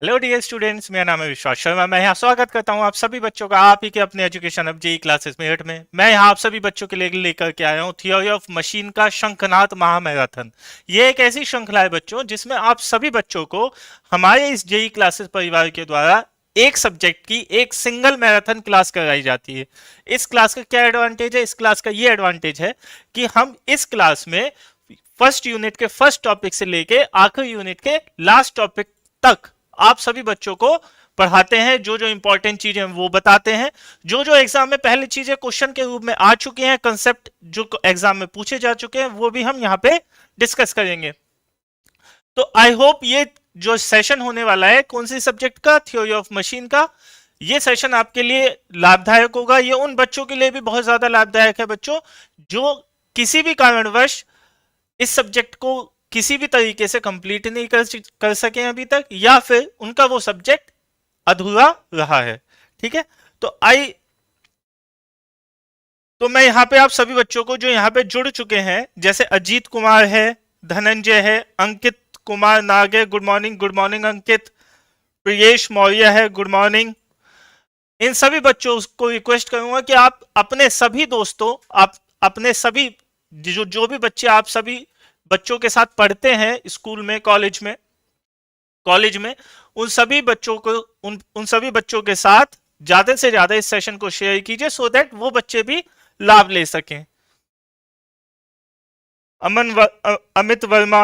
Hello dear students, मेरा नाम है विश्वास शर्मा। मैं यहाँ स्वागत करता हूँ आप सभी बच्चों का आप ही के अपने एजुकेशन अब जेई क्लासेस मेरठ में। मैं यहाँ आप सभी बच्चों के लिए लेकर के आया हूँ थ्योरी ऑफ मशीन का शंखनाद महामैराथन। ये एक ऐसी श्रृंखला है बच्चों जिसमें आप सभी बच्चों को हमारे इस जेई क्लासेस परिवार के द्वारा एक सब्जेक्ट की एक सिंगल मैराथन क्लास कराई जाती है। इस क्लास का क्या एडवांटेज है? इस क्लास का ये एडवांटेज है कि हम इस क्लास में फर्स्ट यूनिट के फर्स्ट टॉपिक से लेके आखिरी यूनिट के लास्ट टॉपिक तक आप सभी बच्चों को पढ़ाते हैं। जो जो इंपॉर्टेंट चीजें वो बताते हैं, जो जो एग्जाम में पहले चीजें क्वेश्चन के रूप में आ चुके हैं, कंसेप्ट जो एग्जाम में पूछे जा चुके हैं, वो भी हम यहाँ पे डिस्कस करेंगे। तो आई होप ये जो सेशन होने वाला है कौन सी सब्जेक्ट का, थ्योरी ऑफ मशीन का, ये सेशन आपके लिए लाभदायक होगा। ये उन बच्चों के लिए भी बहुत ज्यादा लाभदायक है बच्चों जो किसी भी कारणवश इस सब्जेक्ट को किसी भी तरीके से कंप्लीट नहीं कर सके अभी तक, या फिर उनका वो सब्जेक्ट अधूरा रहा है। ठीक है, तो मैं यहाँ पे आप सभी बच्चों को जो यहाँ पे जुड़ चुके हैं, जैसे अजीत कुमार है, धनंजय है, अंकित कुमार नाग है, गुड मॉर्निंग अंकित, प्रियेश मौर्य है, गुड मॉर्निंग। इन सभी बच्चों को रिक्वेस्ट करूंगा कि आप अपने सभी दोस्तों, आप अपने सभी जो जो भी बच्चे आप सभी बच्चों के साथ पढ़ते हैं स्कूल में, कॉलेज में, उन सभी बच्चों को उन सभी बच्चों के साथ ज्यादा से ज्यादा इस सेशन को शेयर कीजिए, सो दैट वो बच्चे भी लाभ ले सकें। अमित वर्मा,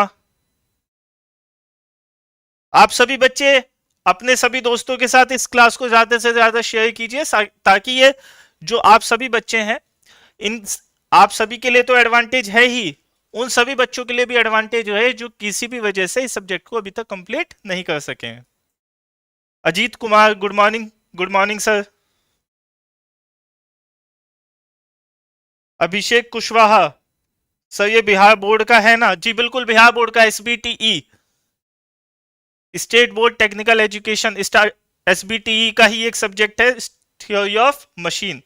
आप सभी बच्चे अपने सभी दोस्तों के साथ इस क्लास को ज्यादा से ज्यादा शेयर कीजिए, ताकि ये जो आप सभी बच्चे हैं, इन आप सभी के लिए तो एडवांटेज है ही, उन सभी बच्चों के लिए भी एडवांटेज है जो किसी भी वजह से इस सब्जेक्ट को अभी तक कंप्लीट नहीं कर सके हैं। Ajit Kumar, good morning sir. Abhishek Kushwaha, sir ये बिहार बोर्ड का है ना? जी बिल्कुल, बिहार बोर्ड का एसबीटीई, स्टेट बोर्ड टेक्निकल एजुकेशन, एसबीटीई का ही एक सब्जेक्ट है थ्योरी ऑफ मशीन।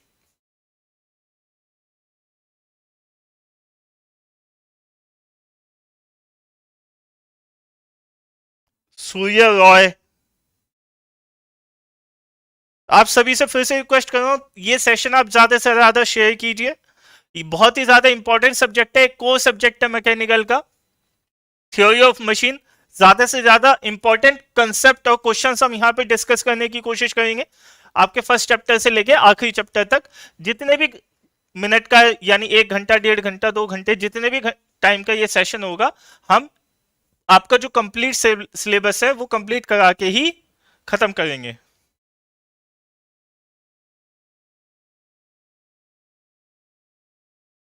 सूर्य रॉय, आप सभी से फिर से रिक्वेस्ट कर रहा हूं, ये सेशन आप ज्यादा से ज्यादा शेयर कीजिए। ये बहुत ही ज्यादा इंपॉर्टेंट सब्जेक्ट है, कोर सब्जेक्ट है मैकेनिकल का, थ्योरी ऑफ मशीन। ज्यादा से ज्यादा इंपॉर्टेंट कंसेप्ट और क्वेश्चंस हम यहाँ पे डिस्कस करने की कोशिश करेंगे, आपके फर्स्ट चैप्टर से लेके आखिरी चैप्टर तक। जितने भी मिनट का, यानी 1 घंटा, 1.5 घंटा, 2 घंटे, जितने भी टाइम का ये सेशन होगा, हम आपका जो कंप्लीट सिलेबस है वो कंप्लीट करा के ही खत्म करेंगे।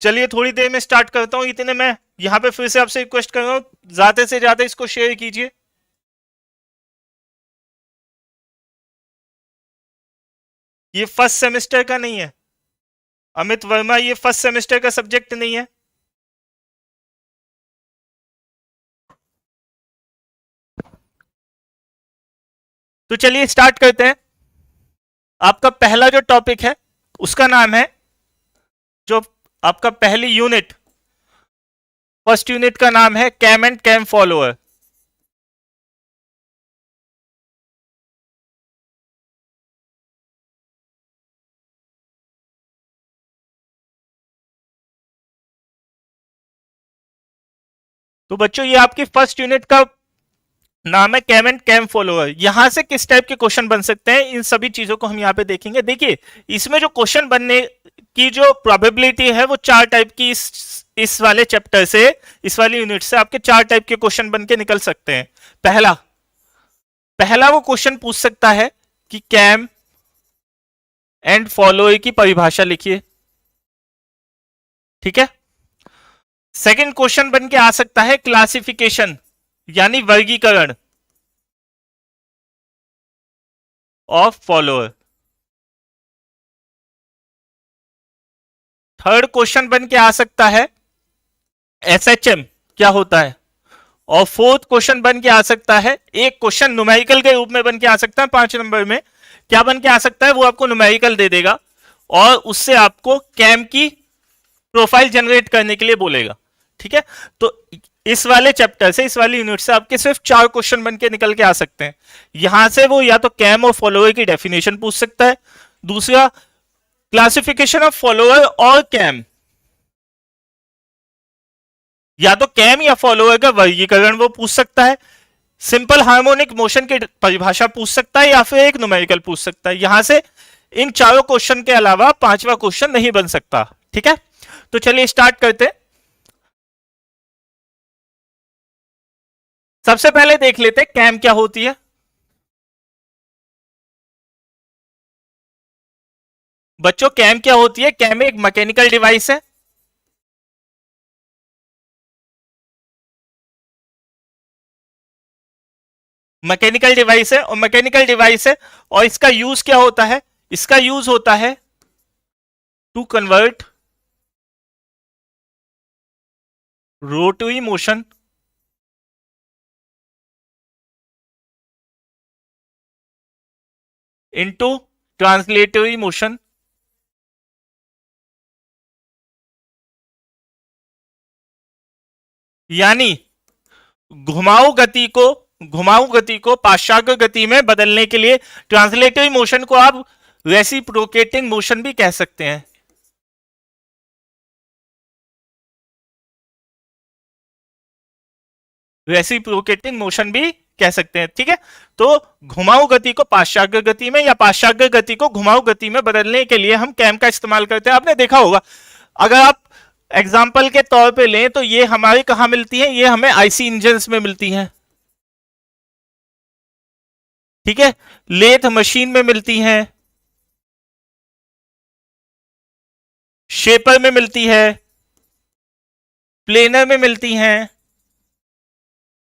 चलिए थोड़ी देर में स्टार्ट करता हूं। इतने में यहां पे फिर से आपसे रिक्वेस्ट कर रहा हूं, ज्यादा से ज्यादा इसको शेयर कीजिए। ये फर्स्ट सेमेस्टर का नहीं है अमित वर्मा, ये फर्स्ट सेमेस्टर का सब्जेक्ट नहीं है। तो चलिए स्टार्ट करते हैं। आपका पहला जो टॉपिक है उसका नाम है, जो आपका पहली यूनिट, फर्स्ट यूनिट का नाम है कैम एंड कैम फॉलोअर। तो बच्चों ये आपकी फर्स्ट यूनिट का नाम है कैम एंड कैम फॉलोअर। यहां से किस टाइप के क्वेश्चन बन सकते हैं, इन सभी चीजों को हम यहां पे देखेंगे। देखिए इसमें जो क्वेश्चन बनने की जो प्रोबेबिलिटी है वो 4 टाइप की, इस वाले चैप्टर से, इस वाली यूनिट से आपके 4 टाइप के क्वेश्चन बन के निकल सकते हैं। पहला पहला वो क्वेश्चन पूछ सकता है कि कैम एंड फॉलोअर की परिभाषा लिखिए। ठीक है। सेकंड क्वेश्चन बन के आ सकता है क्लासिफिकेशन, यानी वर्गीकरण ऑफ फॉलोअर। थर्ड क्वेश्चन बन के आ सकता है एसएचएम क्या होता है। और फोर्थ क्वेश्चन बन के आ सकता है, एक क्वेश्चन न्यूमेरिकल के रूप में बन के आ सकता है 5 नंबर में। क्या बन के आ सकता है, वो आपको न्यूमेरिकल दे देगा और उससे आपको कैम की प्रोफाइल जनरेट करने के लिए बोलेगा। ठीक है, तो इस वाले चैप्टर से, इस वाली यूनिट से आपके सिर्फ 4 क्वेश्चन बन के निकल के आ सकते हैं। यहां से वो या तो कैम और फॉलोअर की डेफिनेशन पूछ सकता है, दूसरा क्लासिफिकेशन ऑफ फॉलोअर और कैम, या तो कैम या फॉलोअर का वर्गीकरण वो पूछ सकता है, सिंपल हार्मोनिक मोशन की परिभाषा पूछ सकता है, या फिर एक न्यूमेरिकल पूछ सकता है। यहां से इन चारों क्वेश्चन के अलावा पांचवा क्वेश्चन नहीं बन सकता। ठीक है, तो चलिए स्टार्ट करते हैं। सबसे पहले देख लेते हैं कैम क्या होती है। बच्चों कैम क्या होती है? कैम एक मैकेनिकल डिवाइस है। मैकेनिकल डिवाइस है, और मैकेनिकल डिवाइस है, और इसका यूज क्या होता है? इसका यूज होता है to convert rotary motion into translatory motion यानी घुमाऊ गति को पाश्चात्य गति में बदलने के लिए। ट्रांसलेटरी मोशन को आप रेसिप्रोकेटिंग मोशन भी कह सकते हैं। रेसिप्रोकेटिंग मोशन भी कह सकते हैं। ठीक है, तो घुमाऊ गति को पाश्चात्य गति में या पाश्चात्य गति को घुमाऊ गति में बदलने के लिए हम कैम का इस्तेमाल करते हैं। आपने देखा होगा, अगर आप एग्जाम्पल के तौर पे लें तो ये हमारी कहां मिलती है? ये हमें आईसी इंजन्स में मिलती हैं। ठीक है, लेथ मशीन में मिलती हैं, शेपर में मिलती है, प्लेनर में मिलती हैं।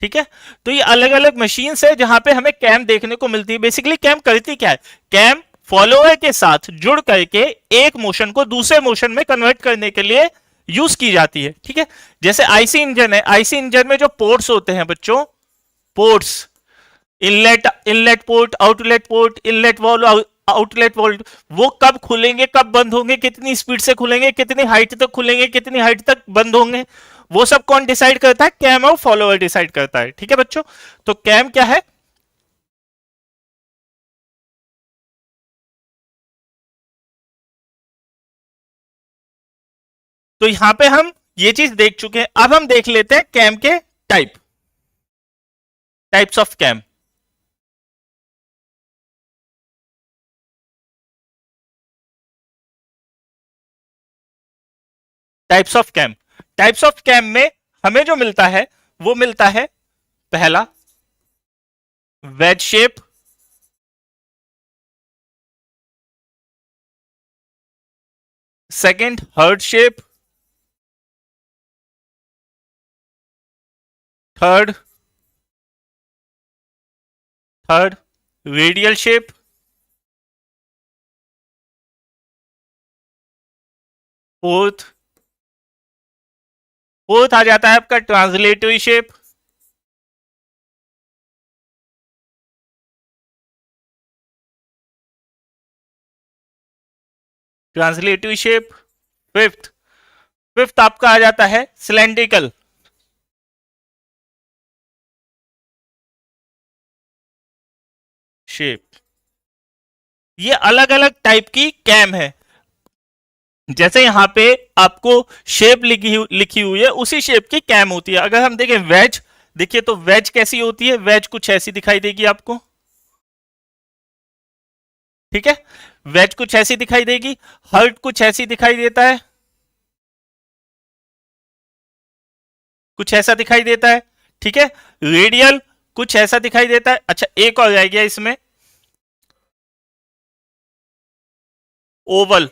ठीक है, तो ये अलग अलग मशीन है जहां पे हमें कैम देखने को मिलती है। बेसिकली कैम करती क्या है? कैम फॉलोअर के साथ जुड़ करके एक मोशन को दूसरे मोशन में कन्वर्ट करने के लिए यूज की जाती है। ठीक है, जैसे आईसी इंजन है, आईसी इंजन में जो पोर्ट्स होते हैं बच्चों, ports, inlet inlet port, outlet port, inlet valve, outlet valve, वो कब खुलेंगे, कब बंद होंगे, कितनी स्पीड से खुलेंगे, कितनी हाइट तक खुलेंगे, कितनी हाइट तक बंद होंगे, वो सब कौन डिसाइड करता है? कैम और फॉलोअर डिसाइड करता है। ठीक है बच्चों, तो कैम क्या है? तो यहां पे हम ये चीज देख चुके हैं। अब हम देख लेते हैं कैम के types of cam. Types of cam में हमें जो मिलता है वो मिलता है, पहला wedge shape, second heart shape, third third radial shape, fourth fourth आ जाता है आपका ट्रांसलेटरी शेप, फिफ्थ फिफ्थ आपका आ जाता है सिलेंड्रिकल शेप। ये अलग अलग टाइप की कैम है। जैसे यहां पे आपको शेप लिखी हुई है, उसी शेप की कैम होती है। अगर हम देखें वेज, देखिए तो वेज कैसी होती है? वेज कुछ ऐसी दिखाई देगी आपको। ठीक है, वेज कुछ ऐसी दिखाई देगी, हर्ट कुछ ऐसी दिखाई देता है, कुछ ऐसा दिखाई देता है। ठीक है, रेडियल कुछ ऐसा दिखाई देता है। अच्छा, एक और रह गया इसमें, ओवल,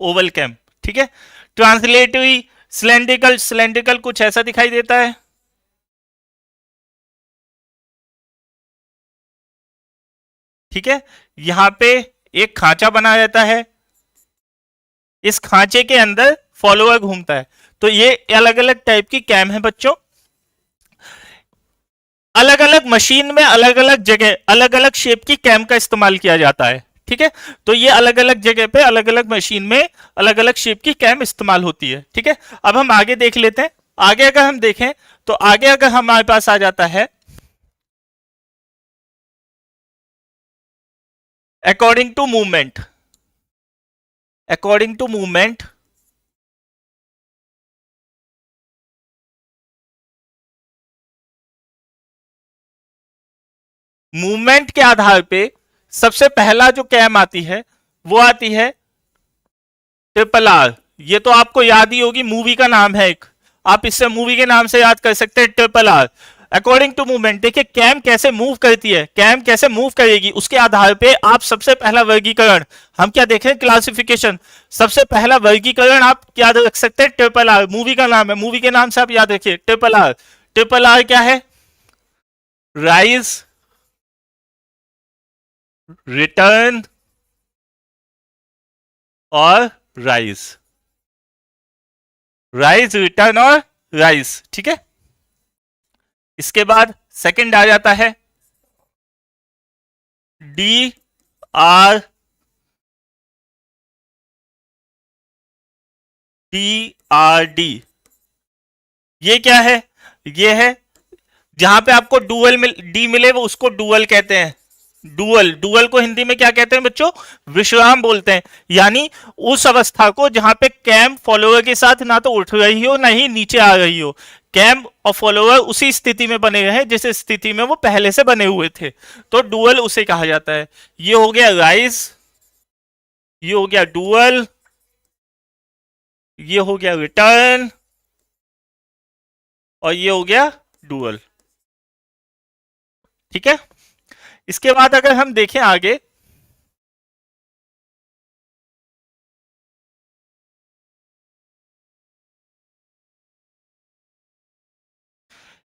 ओवल कैम। ठीक है, ट्रांसलेटरी सिलेंड्रिकल कुछ ऐसा दिखाई देता है। ठीक है, यहां पे एक खांचा बना रहता है, इस खांचे के अंदर फॉलोअर घूमता है। तो ये अलग अलग टाइप की कैम है बच्चों। अलग अलग मशीन में अलग अलग जगह अलग अलग शेप की कैम का इस्तेमाल किया जाता है। ठीक है। तो ये अलग अलग जगह पे अलग अलग मशीन में अलग अलग शेप की कैम इस्तेमाल होती है। ठीक है, अब हम आगे देख लेते हैं। आगे अगर हम देखें तो आगे अगर हमारे पास आ जाता है according to movement. According to movement movement के आधार पे सबसे पहला जो कैम आती है वो आती है ट्रिपल आर। ये तो आपको याद ही होगी, मूवी का नाम है एक, आप इससे मूवी के नाम से याद कर सकते हैं, triple R. According to movement, देखिए कैम कैसे मूव करती है, कैम कैसे मूव करेगी, उसके आधार पे आप सबसे पहला वर्गीकरण, हम क्या देखें, क्लासिफिकेशन। सबसे पहला वर्गीकरण आप याद रख सकते हैं ट्रिपल आर, मूवी का नाम है, मूवी के नाम से आप याद रखिए ट्रिपल आर। ट्रिपल आर क्या है? राइज, रिटर्न और राइज। राइज, रिटर्न और राइज। ठीक है, इसके बाद सेकंड आ जाता है डी आर डी। ये क्या है? ये है जहां पे आपको डी मिले वो उसको डुअल कहते हैं। डुअल, डुअल को हिंदी में क्या कहते हैं बच्चों? विश्राम बोलते हैं। यानी उस अवस्था को जहां पे कैम फॉलोअर के साथ ना तो उठ रही हो ना ही नीचे आ रही हो, कैम और फॉलोअर उसी स्थिति में बने रहे जिस स्थिति में वो पहले से बने हुए थे, तो डुअल उसे कहा जाता है। ये हो गया राइज, ये हो गया डुअल, ये हो गया रिटर्न और ये हो गया डुअल। ठीक है, इसके बाद अगर हम देखें आगे,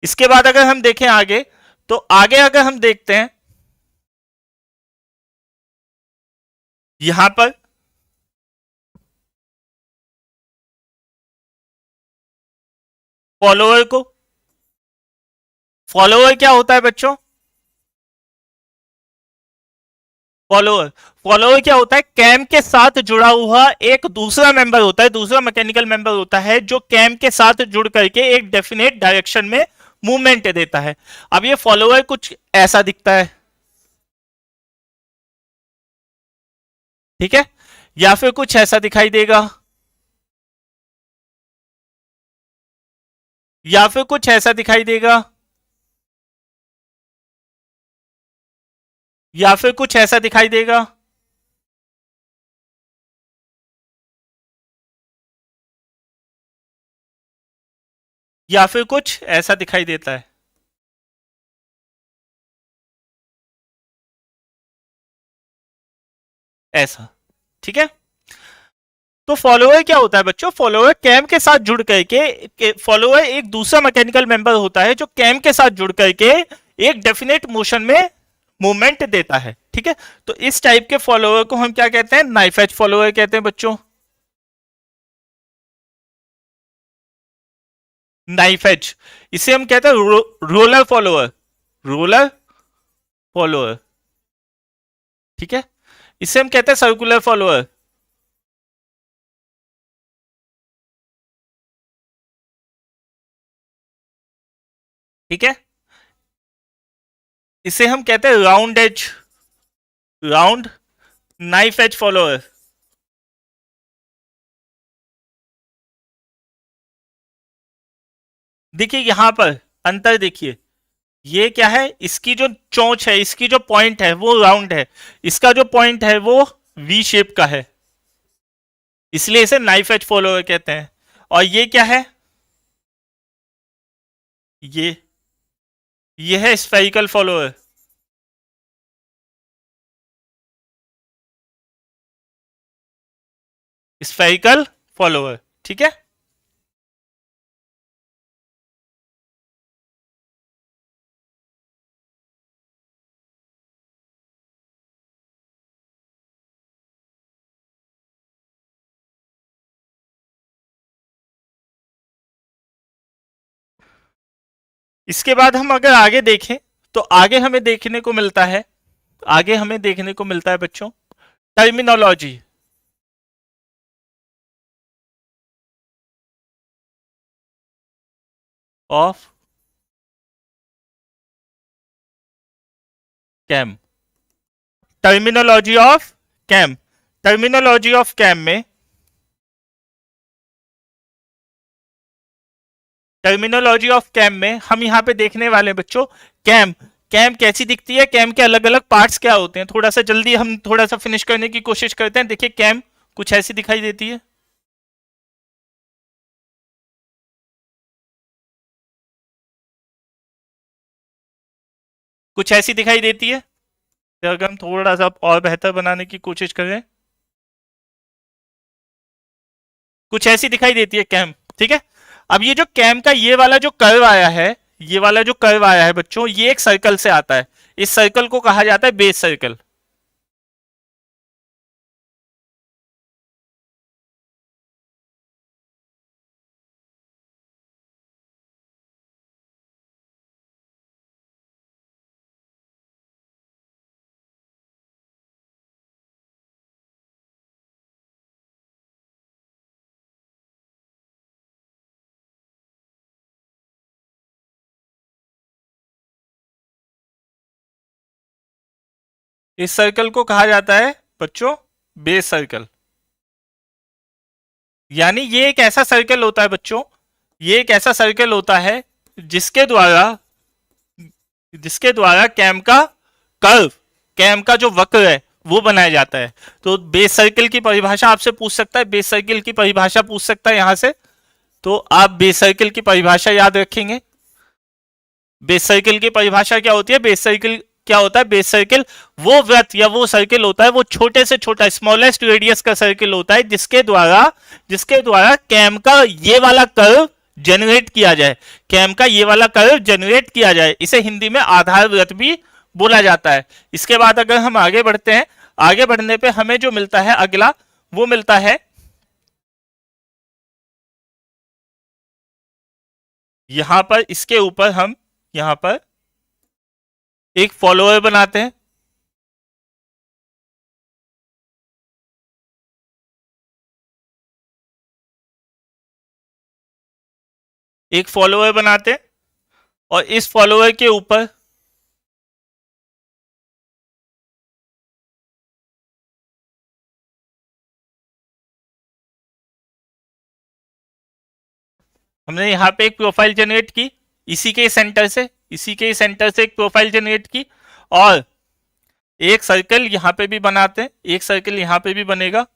इसके बाद अगर हम देखें आगे, तो आगे अगर हम देखते हैं यहां पर फॉलोअर को, फॉलोअर क्या होता है बच्चों? फॉलोअर, फॉलोअर क्या होता है? कैम के साथ जुड़ा हुआ एक दूसरा मेंबर होता है, दूसरा मैकेनिकल मेंबर होता है जो कैम के साथ जुड़ करके एक डेफिनेट डायरेक्शन में मूवमेंट देता है। अब ये फॉलोअर कुछ ऐसा दिखता है, ठीक है, या फिर कुछ ऐसा दिखाई देगा, या फिर कुछ ऐसा दिखाई देगा, या फिर कुछ ऐसा दिखाई देगा, या फिर कुछ ऐसा दिखाई देता है, ऐसा। ठीक है, तो फॉलोअर क्या होता है बच्चों? फॉलोअर कैम के साथ जुड़ करके, फॉलोअर एक दूसरा मैकेनिकल मेंबर होता है जो कैम के साथ जुड़ करके एक डेफिनेट मोशन में मूवमेंट देता है। ठीक है, तो इस टाइप के फॉलोअर को हम क्या कहते हैं? नाइफ एज फॉलोअर कहते हैं बच्चों। नाइफ एज, इसे हम कहते हैं रोलर फॉलोअर, रोलर फॉलोअर। ठीक है, इसे हम कहते हैं सर्कुलर फॉलोअर। ठीक है, इसे हम कहते हैं round edge, round knife edge follower. देखिए यहां पर अंतर देखिए, ये क्या है? इसकी जो चोंच है, इसकी जो पॉइंट है वो राउंड है, इसका जो पॉइंट है वो वी शेप का है, इसलिए इसे नाइफ एज फॉलोअर कहते हैं। और ये क्या है? ये ये है स्फेरिकल फॉलोअर। Spherical follower. ठीक है, इसके बाद हम अगर आगे देखें तो आगे हमें देखने को मिलता है, आगे हमें देखने को मिलता है बच्चों terminology of cam, terminology of cam, terminology of cam में, टर्मिनोलॉजी ऑफ कैम में हम यहां पे देखने वाले बच्चों कैम, कैम कैसी दिखती है, कैम के अलग अलग पार्ट्स क्या होते हैं, थोड़ा सा जल्दी हम थोड़ा सा फिनिश करने की कोशिश करते हैं। देखिए कैम कुछ ऐसी दिखाई देती है, कुछ ऐसी दिखाई देती है। तो अगर हम थोड़ा सा और बेहतर बनाने की कोशिश करें, कुछ ऐसी दिखाई देती है कैम, ठीक है। अब ये जो कैम का ये वाला जो कर्व आया है, ये वाला जो कर्व आया है बच्चों, ये एक सर्कल से आता है, इस सर्कल को कहा जाता है बेस सर्कल। इस सर्कल को कहा जाता है बच्चों बेस सर्कल। यानी ये एक ऐसा सर्कल होता है बच्चों, ये एक ऐसा सर्कल होता है जिसके द्वारा, जिसके द्वारा कैम का कर्व, कैम का जो वक्र है वो बनाया जाता है। तो बेस सर्कल की परिभाषा आपसे पूछ सकता है, बेस सर्कल की परिभाषा पूछ सकता है यहां से, तो आप बेस सर्कल की परिभाषा याद रखेंगे। बेस सर्कल की परिभाषा क्या होती है, बेस सर्कल क्या होता है, बेस सर्कल वो वृत्त या वो सर्कल होता है, वो छोटे से छोटा स्मॉलेस्ट रेडियस का सर्कल होता है जिसके द्वारा कैम का ये वाला कर्व जनरेट किया जाए, कैम का ये वाला कर्व जनरेट किया जाए। इसे हिंदी में आधार वृत्त भी बोला जाता है। इसके बाद अगर हम आगे बढ़ते हैं, आगे बढ़ने पे हमें जो मिलता है अगला, वो मिलता है यहां पर, इसके ऊपर हम यहां पर एक फॉलोअर बनाते हैं, एक फॉलोअर बनाते हैं और इस फॉलोअर के ऊपर हमने यहां पे एक प्रोफाइल जनरेट की, इसी के सेंटर से, इसी के सेंटर से एक प्रोफाइल जनरेट की, और एक सर्कल यहां पे भी बनाते हैं, एक सर्कल यहां पे भी बनेगा।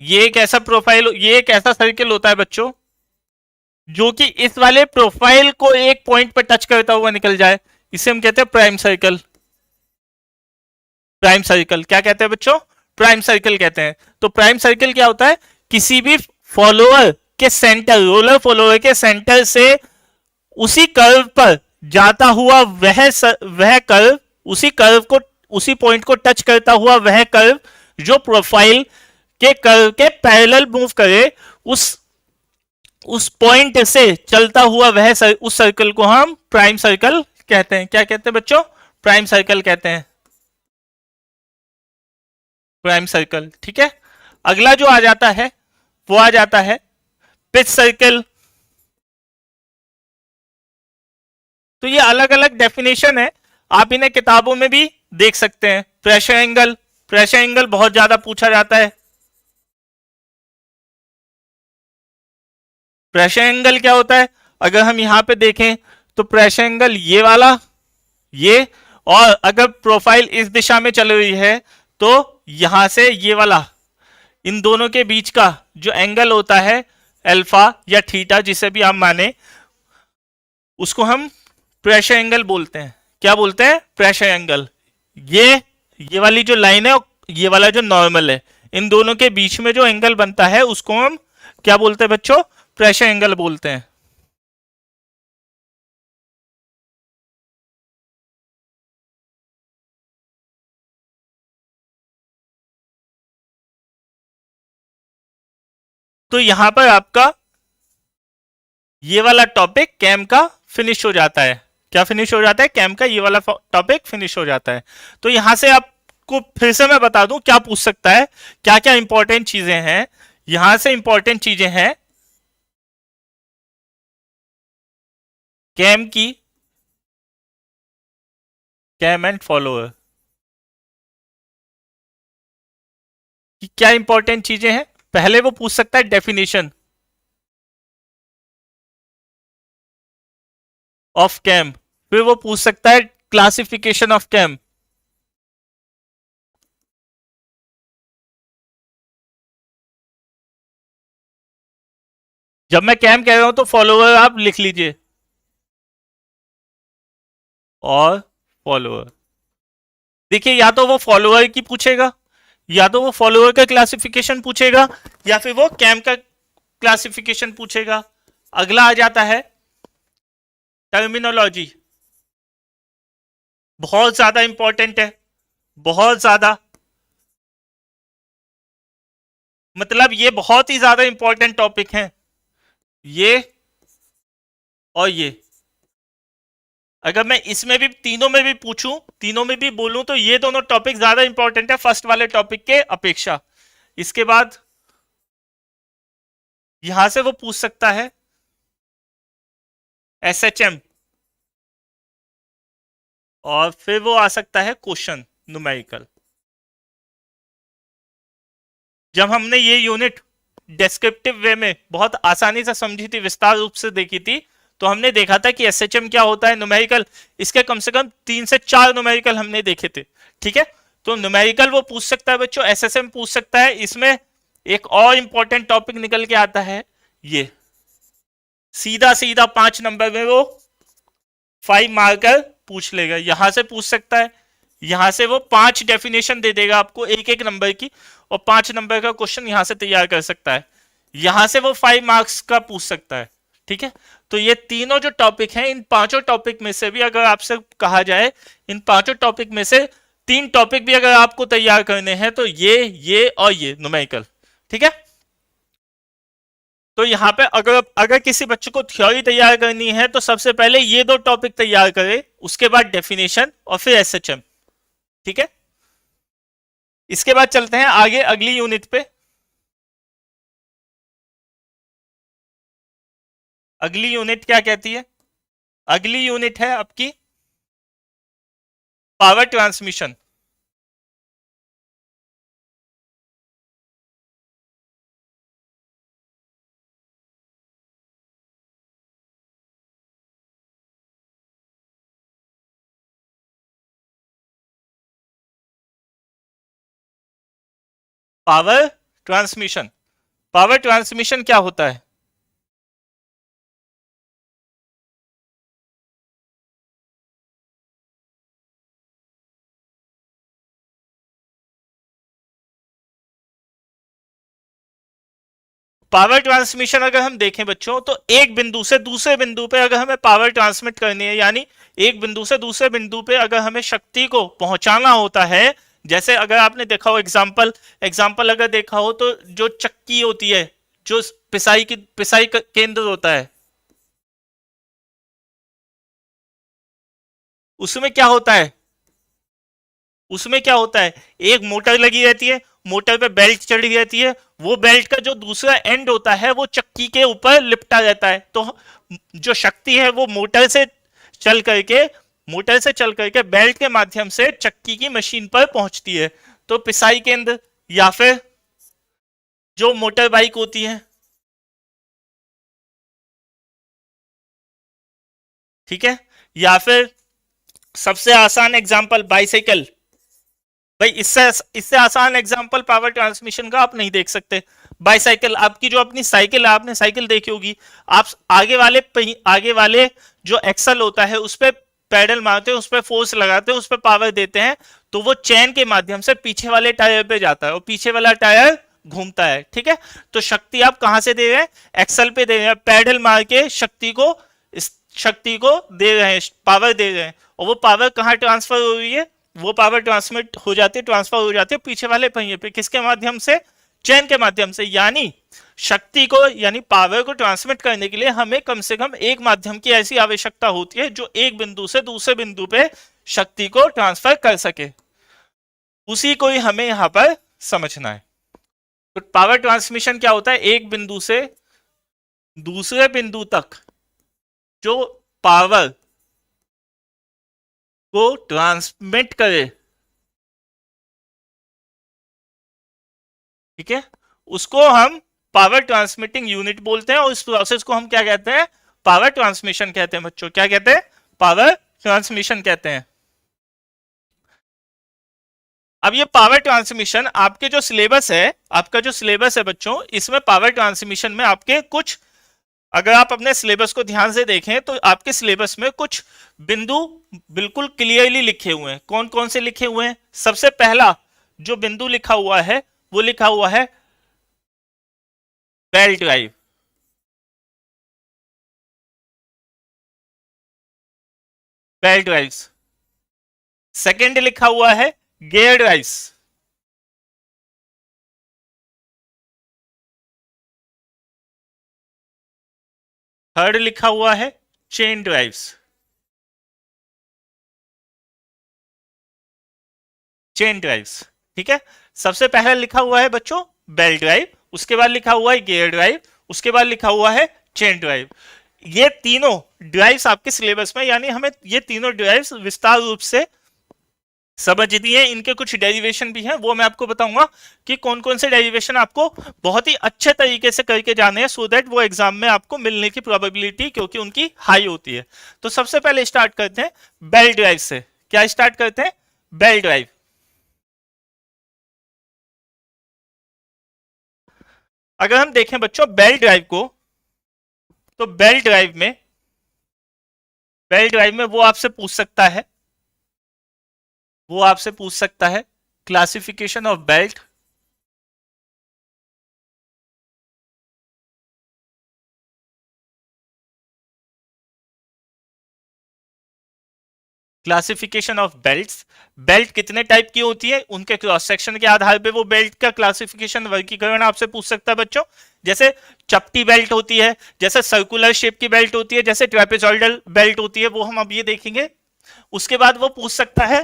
ये एक ऐसा प्रोफाइल, ये एक ऐसा सर्कल होता है बच्चों जो कि इस वाले प्रोफाइल को एक पॉइंट पर टच करता हुआ निकल जाए, इसे हम कहते हैं प्राइम सर्कल। प्राइम सर्कल क्या कहते हैं बच्चों, प्राइम सर्कल कहते हैं। तो प्राइम सर्कल क्या होता है, किसी भी फॉलोअर के सेंटर, रोलर फॉलोअर के सेंटर से उसी कर्व पर जाता हुआ वह कर्व, उसी कर्व को, उसी पॉइंट को टच करता हुआ वह कर्व जो प्रोफाइल के कर्व के पैरेलल मूव करे, उस पॉइंट से चलता हुआ उस सर्कल को हम प्राइम सर्कल कहते हैं। क्या कहते हैं बच्चों, प्राइम सर्कल कहते हैं, प्राइम सर्कल, ठीक है। अगला जो आ जाता है वो आ जाता है पिच सर्कल। तो ये अलग अलग डेफिनेशन है, आप इन्हें किताबों में भी देख सकते हैं। प्रेशर एंगल, प्रेशर एंगल बहुत ज्यादा पूछा जाता है। प्रेशर एंगल क्या होता है, अगर हम यहां पे देखें तो प्रेशर एंगल ये वाला, ये, और अगर प्रोफाइल इस दिशा में चल रही है तो यहां से ये वाला, इन दोनों के बीच का जो एंगल होता है अल्फा या थीटा, जिसे भी आप माने, उसको हम प्रेशर एंगल बोलते हैं। क्या बोलते हैं, प्रेशर एंगल। ये वाली जो लाइन है, ये वाला जो नॉर्मल है, इन दोनों के बीच में जो एंगल बनता है उसको हम क्या बोलते हैं बच्चों, प्रेशर एंगल बोलते हैं। तो यहां पर आपका ये वाला टॉपिक कैम का फिनिश हो जाता है। क्या फिनिश हो जाता है? कैम का ये वाला टॉपिक फिनिश हो जाता है। तो यहां से आपको फिर से मैं बता दूं क्या पूछ सकता है, क्या क्या इंपॉर्टेंट चीजें हैं। यहां से इंपॉर्टेंट चीजें हैं कैम की, कैम एंड फॉलोअर की क्या इंपॉर्टेंट चीजें हैं। पहले वो पूछ सकता है डेफिनेशन ऑफ कैम, फिर वो पूछ सकता है क्लासिफिकेशन ऑफ कैम। जब मैं कैम कह रहा हूं तो फॉलोअर आप लिख लीजिए, और फॉलोअर देखिए, या तो वो फॉलोअर की पूछेगा, या तो वो फॉलोअर का क्लासिफिकेशन पूछेगा, या फिर वो कैम का क्लासिफिकेशन पूछेगा। अगला आ जाता है टर्मिनोलॉजी, बहुत ज्यादा इंपॉर्टेंट है, बहुत ज्यादा, मतलब ये बहुत ही ज्यादा इंपॉर्टेंट टॉपिक है ये और ये। अगर मैं इसमें भी तीनों में भी पूछूं, तीनों में भी बोलूं, तो ये दोनों टॉपिक ज्यादा इंपॉर्टेंट है फर्स्ट वाले टॉपिक के अपेक्षा। इसके बाद यहां से वो पूछ सकता है एसएचएम, और फिर वो आ सकता है क्वेश्चन न्यूमेरिकल। जब हमने ये यूनिट डिस्क्रिप्टिव वे में बहुत आसानी से समझी थी, विस्तार रूप से देखी थी, तो हमने देखा था कि एसएचएम क्या होता है, न्यूमेरिकल। इसके कम से कम 3 से 4 न्यूमेरिकल हमने देखे थे। ठीक है, तो न्यूमेरिकल वो पूछ सकता है बच्चों, एसएसएम पूछ सकता है। इसमें एक और इंपॉर्टेंट टॉपिक निकल के आता है, ये सीधा सीधा 5 नंबर में वो 5 मार्कर पूछ लेगा, यहां से पूछ सकता है। यहां से वो 5 डेफिनेशन दे देगा आपको एक एक नंबर की, और 5 नंबर का क्वेश्चन यहां से तैयार कर सकता है। यहां से वो 5 मार्क्स का पूछ सकता है। ठीक है, तो ये तीनों जो टॉपिक हैं, इन पांचों टॉपिक में से भी अगर आपसे कहा जाए, इन पांचों टॉपिक में से 3 टॉपिक भी अगर आपको तैयार करने हैं, तो ये और ये न्यूमेरिकल। ठीक है, तो यहां पे अगर अगर किसी बच्चे को थ्योरी तैयार करनी है, तो सबसे पहले ये 2 टॉपिक तैयार करे, उसके बाद डेफिनेशन, और फिर एसएचएम। ठीक है, इसके बाद चलते हैं आगे अगली यूनिट पे। अगली यूनिट क्या कहती है? अगली यूनिट है आपकी power transmission. Power transmission, power transmission क्या होता है? पावर ट्रांसमिशन अगर हम देखें बच्चों, तो एक बिंदु से दूसरे बिंदु पे अगर हमें पावर ट्रांसमिट करनी है, यानी एक बिंदु से दूसरे बिंदु पे अगर हमें शक्ति को पहुंचाना होता है, जैसे अगर आपने देखा हो एग्जाम्पल अगर देखा हो, तो जो चक्की होती है, जो पिसाई केंद्र होता है, उसमें क्या होता है? उसमें क्या होता है, एक मोटर लगी रहती है, मोटर पे बेल्ट चढ़ी रहती है, वो बेल्ट का जो दूसरा एंड होता है वो चक्की के ऊपर लिपटा रहता है। तो जो शक्ति है वो मोटर से चल करके बेल्ट के माध्यम से चक्की की मशीन पर पहुंचती है। तो पिसाई केंद्र, या फिर जो मोटर बाइक होती है, ठीक है, या फिर सबसे आसान एग्जांपल बाइसाइकिल। भाई इससे इससे आसान एग्जांपल पावर ट्रांसमिशन का आप नहीं देख सकते। बाइसाइकिल, आपकी जो अपनी साइकिल है, आपने साइकिल देखी होगी, आप आगे वाले जो एक्सल होता है उस पर पैडल मारते हैं, उस पर फोर्स लगाते हैं, उस पर पावर देते हैं, तो वो चैन के माध्यम से पीछे वाले टायर पे जाता है, और पीछे वाला टायर घूमता है। ठीक है, तो शक्ति आप कहां से दे रहे हैं? एक्सल पे दे रहे हैं, पैडल मार के शक्ति को दे रहे हैं, पावर दे रहे हैं, और वो पावर कहां ट्रांसफर हो रही है? वो पावर ट्रांसफर हो जाती है पीछे वाले पहिए पे, किसके माध्यम से? चेन के माध्यम से, यानी शक्ति को यानी पावर को ट्रांसमिट करने के लिए हमें कम से कम एक माध्यम की ऐसी आवश्यकता होती है जो एक बिंदु से दूसरे बिंदु पे शक्ति को ट्रांसफर कर सके। उसी को ही हमें यहां पर समझना है। तो पावर ट्रांसमिशन क्या होता है, एक बिंदु से दूसरे बिंदु तक जो पावर को ट्रांसमिट करे, ठीक है, उसको हम पावर ट्रांसमिटिंग यूनिट बोलते हैं और इस प्रोसेस को हम क्या कहते हैं, पावर ट्रांसमिशन कहते हैं बच्चों। क्या कहते हैं, पावर ट्रांसमिशन कहते हैं। अब ये पावर ट्रांसमिशन आपके जो सिलेबस है, आपका जो सिलेबस है बच्चों, इसमें पावर ट्रांसमिशन में आपके कुछ, अगर आप अपने सिलेबस को ध्यान से देखें तो आपके सिलेबस में कुछ बिंदु बिल्कुल क्लियरली लिखे हुए हैं। कौन कौन से लिखे हुए हैं, सबसे पहला जो बिंदु लिखा हुआ है वो लिखा हुआ है belt drive. Belt drives. Second लिखा हुआ है गियर ड्राइव्स। थर्ड लिखा हुआ है चेन ड्राइव्स। चेन ड्राइव्स, ठीक है। सबसे पहले लिखा हुआ है बच्चों बेल्ट ड्राइव, उसके बाद लिखा हुआ है गियर ड्राइव, उसके बाद लिखा हुआ है चेन ड्राइव। ये तीनों ड्राइव्स आपके सिलेबस में, यानी हमें ये तीनों ड्राइव्स विस्तार रूप से समझ दिए। इनके कुछ डेरिवेशन भी हैं, वो मैं आपको बताऊंगा कि कौन कौन से डेरिवेशन आपको बहुत ही अच्छे तरीके से करके जाने हैं, सो दैट वो एग्जाम में आपको मिलने की प्रोबेबिलिटी क्योंकि उनकी हाई होती है। तो सबसे पहले स्टार्ट करते हैं बेल्ट ड्राइव से। क्या स्टार्ट करते हैं, बेल्ट ड्राइव। अगर हम देखें बच्चों बेल्ट ड्राइव को, तो बेल्ट ड्राइव में वो आपसे पूछ सकता है, classification of belt, classification of belts. Belt कितने टाइप की होती है, उनके क्रॉस सेक्शन के आधार पे वो बेल्ट का क्लासिफिकेशन वर्गीकरण आपसे पूछ सकता है बच्चों। जैसे चपटी बेल्ट होती है, जैसे सर्कुलर शेप की बेल्ट होती है, जैसे ट्रेपेजॉइडल बेल्ट होती है, वो हम अब ये देखेंगे। उसके बाद वो पूछ सकता है,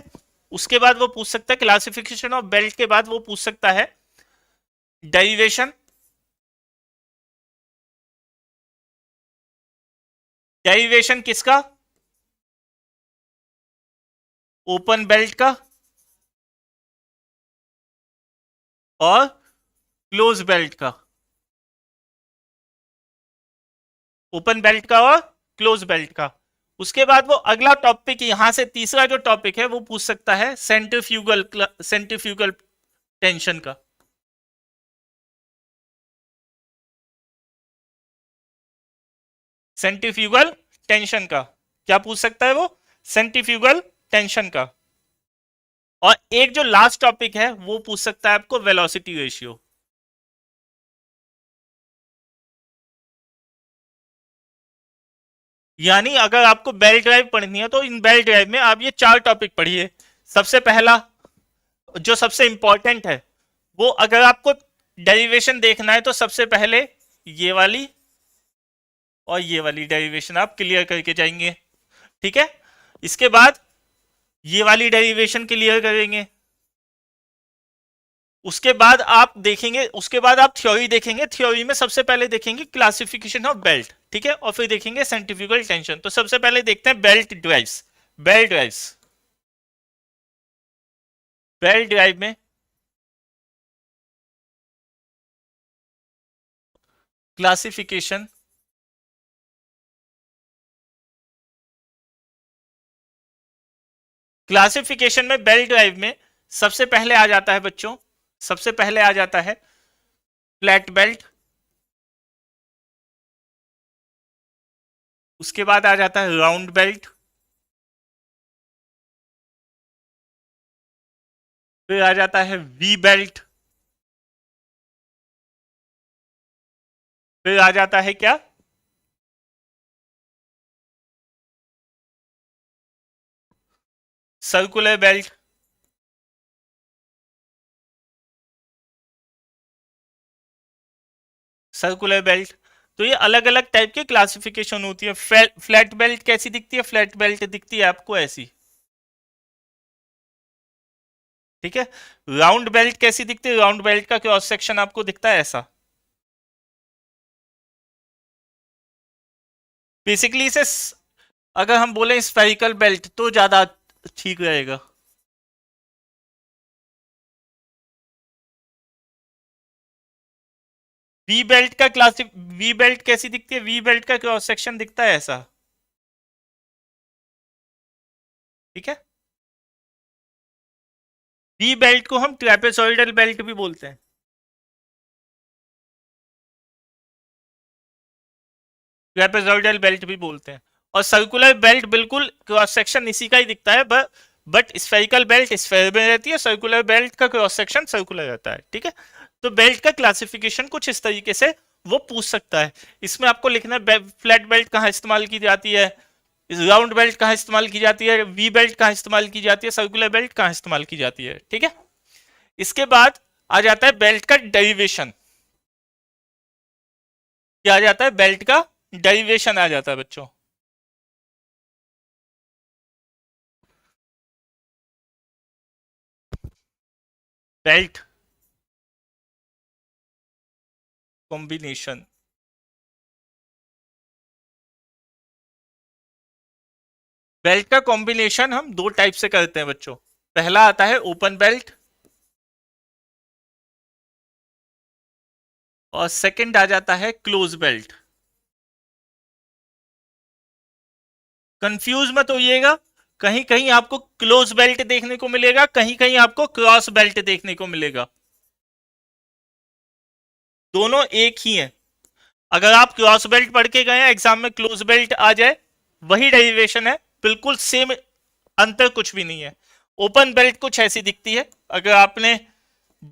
क्लासिफिकेशन ऑफ बेल्ट के बाद वो पूछ सकता है डेरिवेशन। डेरिवेशन किसका, ओपन बेल्ट का और क्लोज बेल्ट का। ओपन बेल्ट का और क्लोज बेल्ट का। उसके बाद वो अगला टॉपिक, यहां से तीसरा जो टॉपिक है वो पूछ सकता है सेंट्रीफ्यूगल टेंशन का। सेंट्रीफ्यूगल टेंशन का क्या पूछ सकता है वो, सेंट्रीफ्यूगल टेंशन का। और एक जो लास्ट टॉपिक है वो पूछ सकता है आपको वेलोसिटी रेशियो। यानी अगर आपको बेल्ट ड्राइव पढ़नी है तो इन बेल्ट ड्राइव में आप ये चार टॉपिक पढ़िए। सबसे पहला जो सबसे इंपॉर्टेंट है वो, अगर आपको डेरिवेशन देखना है तो सबसे पहले ये वाली और ये वाली डेरिवेशन आप क्लियर करके जाएंगे, ठीक है। इसके बाद ये वाली डेरिवेशन क्लियर करेंगे। उसके बाद आप देखेंगे, उसके बाद आप थ्योरी देखेंगे। थ्योरी में सबसे पहले देखेंगे क्लासिफिकेशन ऑफ बेल्ट, ठीक है, और फिर देखेंगे सेंट्रीफ्यूगल टेंशन। तो सबसे पहले देखते हैं belt drives. Belt drives, belt drive में क्लासिफिकेशन क्लासिफिकेशन में बेल्ट ड्राइव में सबसे पहले आ जाता है बच्चों, सबसे पहले आ जाता है फ्लैट बेल्ट। उसके बाद आ जाता है राउंड बेल्ट। फिर आ जाता है वी बेल्ट। फिर आ जाता है क्या, सर्कुलर बेल्ट। Circular belt. तो ये अलग अलग टाइप की क्लासिफिकेशन होती है। फ्लैट बेल्ट कैसी दिखती है? फ्लैट बेल्ट दिखती है आपको ऐसी, ठीक है। राउंड बेल्ट कैसी दिखती है? राउंड बेल्ट का क्रॉस सेक्शन आपको दिखता है ऐसा। बेसिकली इसे अगर हम बोले स्फेरिकल बेल्ट तो ज्यादा ठीक रहेगा। वी बेल्ट का क्लासिक, वी बेल्ट कैसी दिखती है? वी बेल्ट का क्रॉस सेक्शन दिखता है ऐसा, ठीक है। वी बेल्ट को हम ट्रेपेजॉइडल बेल्ट भी बोलते हैं। ट्रेपेजॉइडल बेल्ट भी बोलते हैं। और सर्कुलर बेल्ट बिल्कुल क्रॉस सेक्शन इसी का ही दिखता है, बट स्फेरिकल बेल्ट स्फेयर में रहती है, सर्कुलर बेल्ट का क्रॉस सेक्शन सर्कुलर रहता है, ठीक है। तो बेल्ट का क्लासिफिकेशन कुछ इस तरीके से वो पूछ सकता है। इसमें आपको लिखना है फ्लैट बेल्ट कहाँ इस्तेमाल की जाती है, राउंड बेल्ट कहाँ इस्तेमाल की जाती है, वी बेल्ट कहाँ इस्तेमाल की जाती है, सर्कुलर बेल्ट कहाँ इस्तेमाल की जाती है, ठीक है। इसके बाद आ जाता है बेल्ट का डेरिवेशन। क्या आ जाता है? बेल्ट का डेरिवेशन आ जाता है बच्चों। Belt combination. बेल्ट का कॉम्बिनेशन हम दो टाइप से करते हैं बच्चों। पहला आता है ओपन बेल्ट, और सेकंड आ जाता है क्लोज बेल्ट। कंफ्यूज मत होइएगा, कहीं कहीं आपको क्लोज बेल्ट देखने को मिलेगा, कहीं कहीं आपको क्रॉस बेल्ट देखने को मिलेगा। दोनों एक ही है। अगर आप क्रॉस बेल्ट पढ़ के गए हैं एग्जाम में, क्लोज बेल्ट आ जाए, वही डेरिवेशन है, बिल्कुल सेम, अंतर कुछ भी नहीं है। ओपन बेल्ट कुछ ऐसी दिखती है, अगर आपने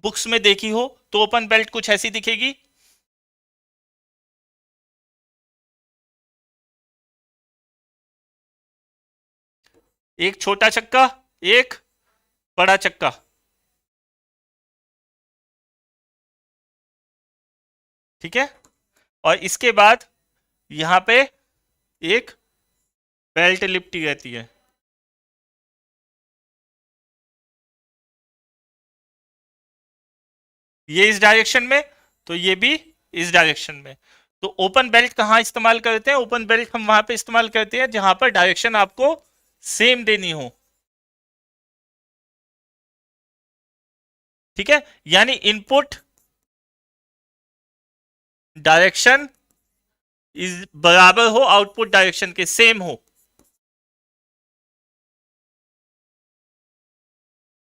बुक्स में देखी हो तो ओपन बेल्ट कुछ ऐसी दिखेगी। एक छोटा चक्का, एक बड़ा चक्का, ठीक है। और इसके बाद यहां पे एक बेल्ट लिपटी रहती है। ये इस डायरेक्शन में, तो ये भी इस डायरेक्शन में। तो ओपन बेल्ट कहां इस्तेमाल करते हैं? ओपन बेल्ट हम वहां पे इस्तेमाल करते हैं जहां पर डायरेक्शन आपको सेम देनी हो, ठीक है। यानी इनपुट डायरेक्शन इज बराबर हो, आउटपुट डायरेक्शन के सेम हो,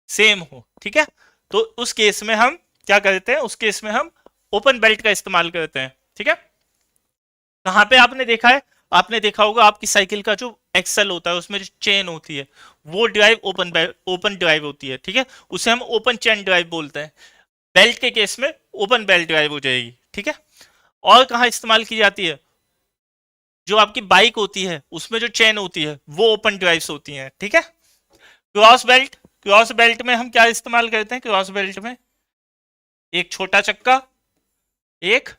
सेम हो, ठीक है। तो उस केस में हम क्या करते हैं? उस केस में हम ओपन बेल्ट का इस्तेमाल करते हैं, ठीक है। कहां पे आपने देखा है? आपने देखा होगा आपकी साइकिल का जो एक्सल होता है उसमें जो चेन होती है, वो ड्राइव ओपन ड्राइव होती है, ठीक है। उसे हम ओपन चेन ड्राइव बोलते हैं। बेल्ट के केस में ओपन बेल्ट ड्राइव हो जाएगी, ठीक है। और कहां इस्तेमाल की जाती है? जो आपकी बाइक होती है उसमें जो चेन होती है वो ओपन ड्राइव्स होती हैं, ठीक है। क्रॉस बेल्ट, क्रॉस बेल्ट में हम क्या इस्तेमाल करते हैं? क्रॉस बेल्ट में एक छोटा चक्का, एक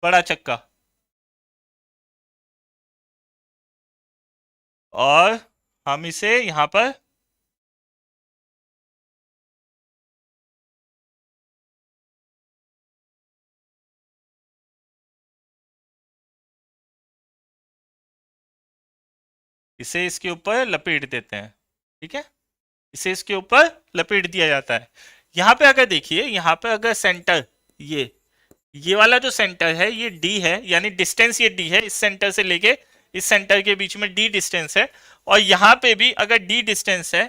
बड़ा चक्का, और हम इसे यहां पर इसे इसके ऊपर लपेट देते हैं, ठीक है। इसे इसके ऊपर लपेट दिया जाता है। यहां पे अगर देखिए, यहां पे अगर सेंटर, ये वाला जो सेंटर है ये डी है, यानी डिस्टेंस ये डी है, इस सेंटर से लेके इस सेंटर के बीच में डी डिस्टेंस है। और यहां पे भी अगर डी डिस्टेंस है,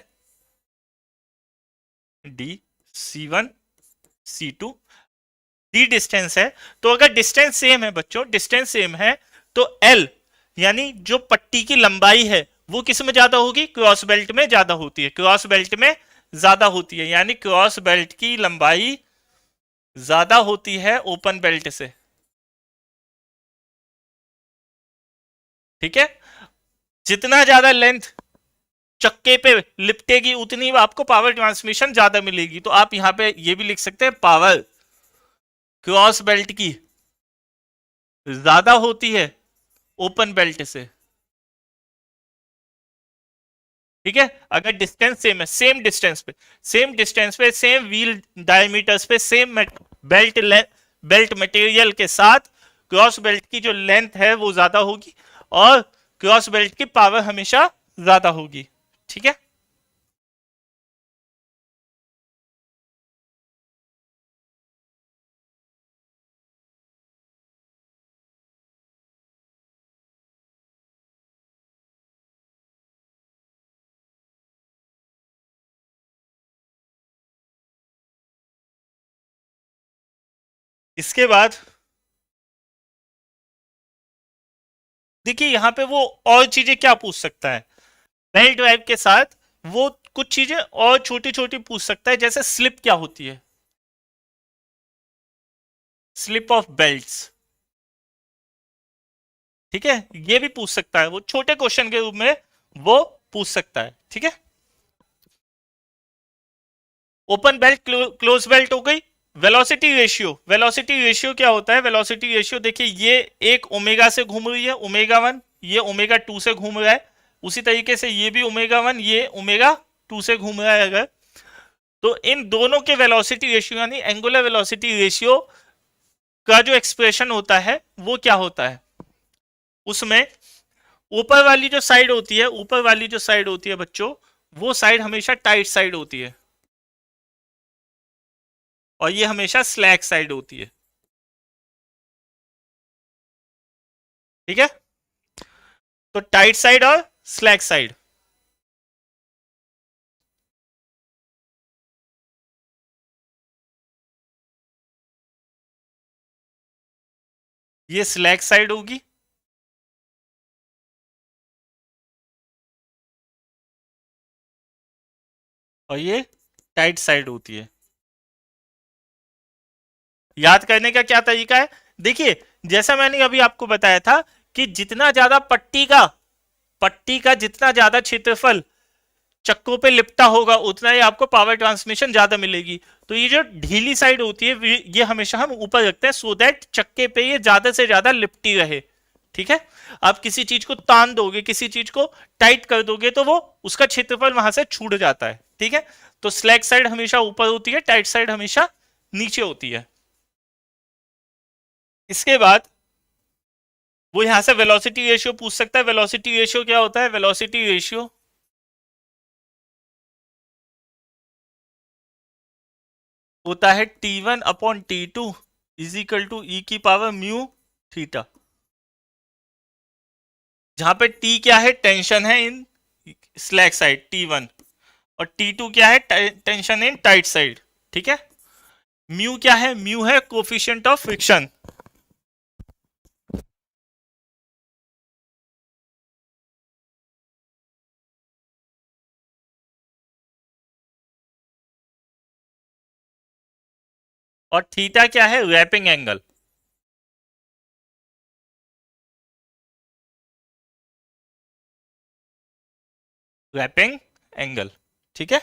D C1 C2 D distance है, तो अगर डिस्टेंस सेम है बच्चों, डिस्टेंस सेम है, तो एल यानी जो पट्टी की लंबाई है वो किस में ज्यादा होगी? क्रॉस बेल्ट में ज्यादा होती है, क्रॉस बेल्ट में ज्यादा होती है, यानी क्रॉस बेल्ट की लंबाई ज्यादा होती है ओपन बेल्ट से, ठीक है। जितना ज्यादा लेंथ चक्के पे लिपटेगी उतनी आपको पावर ट्रांसमिशन ज्यादा मिलेगी। तो आप यहां पे ये भी लिख सकते हैं पावर क्रॉस बेल्ट की ज्यादा होती है ओपन बेल्ट से। ठीक है, अगर डिस्टेंस सेम है, सेम डिस्टेंस पे सेम व्हील डायमीटर्स पे सेम बेल्ट बेल्ट मटेरियल के साथ क्रॉस बेल्ट की जो लेंथ है वो ज्यादा होगी, और क्रॉस बेल्ट की पावर हमेशा ज्यादा होगी। ठीक है, इसके बाद देखिए यहां पे वो और चीजें क्या पूछ सकता है, बेल्ट ड्राइव के साथ वो कुछ चीजें और छोटी छोटी पूछ सकता है, जैसे स्लिप क्या होती है, स्लिप ऑफ बेल्ट्स। ठीक है, ये भी पूछ सकता है, वो छोटे क्वेश्चन के रूप में वो पूछ सकता है। ठीक है, ओपन बेल्ट क्लोज बेल्ट हो गई। वेलोसिटी रेशियो क्या होता है, वेलोसिटी रेशियो देखिए ये एक ओमेगा से घूम रही है, ओमेगा 1, ये ओमेगा 2 से घूम रहा है, उसी तरीके से ये भी ओमेगा 1, ये ओमेगा 2 से घूम रहा है। अगर तो इन दोनों के वेलोसिटी रेशियो यानी एंगुलर वेलोसिटी रेशियो का जो एक्सप्रेशन होता है वो क्या होता है, उसमें ऊपर वाली जो साइड होती है, ऊपर वाली जो साइड होती है बच्चों, वो साइड हमेशा टाइट साइड होती है, और ये हमेशा स्लैक साइड होती है। ठीक है, तो टाइट साइड और स्लैक साइड, ये स्लैक साइड होगी, और ये टाइट साइड होती है। याद करने का क्या तरीका है, देखिए जैसा मैंने अभी आपको बताया था कि जितना ज्यादा पट्टी का जितना ज्यादा क्षेत्रफल चक्कों पे लिपटा होगा उतना ही आपको पावर ट्रांसमिशन ज्यादा मिलेगी। तो ये जो ढीली साइड होती है ये हमेशा हम ऊपर रखते हैं, सो दैट चक्के पे ये ज्यादा से ज्यादा लिपटी रहे। ठीक है, आप किसी चीज को तान दोगे, किसी चीज को टाइट कर दोगे तो वो उसका क्षेत्रफल वहां से छूट जाता है। ठीक है, तो स्लैक साइड हमेशा ऊपर होती है, टाइट साइड हमेशा नीचे होती है। इसके बाद वो यहां से वेलोसिटी रेशियो पूछ सकता है। वेलोसिटी रेशियो क्या होता है, वेलोसिटी रेशियो होता है T1/T2 इज इक्वल टू ई की पावर म्यू थीटा, जहां पे T क्या है, टेंशन है इन स्लैक साइड T1, और T2 क्या है, टेंशन इन टाइट साइड। ठीक है, म्यू क्या है, म्यू है कोफिशिएंट ऑफ फ्रिक्शन, और थीटा क्या है, रैपिंग एंगल। Wrapping angle. ठीक है,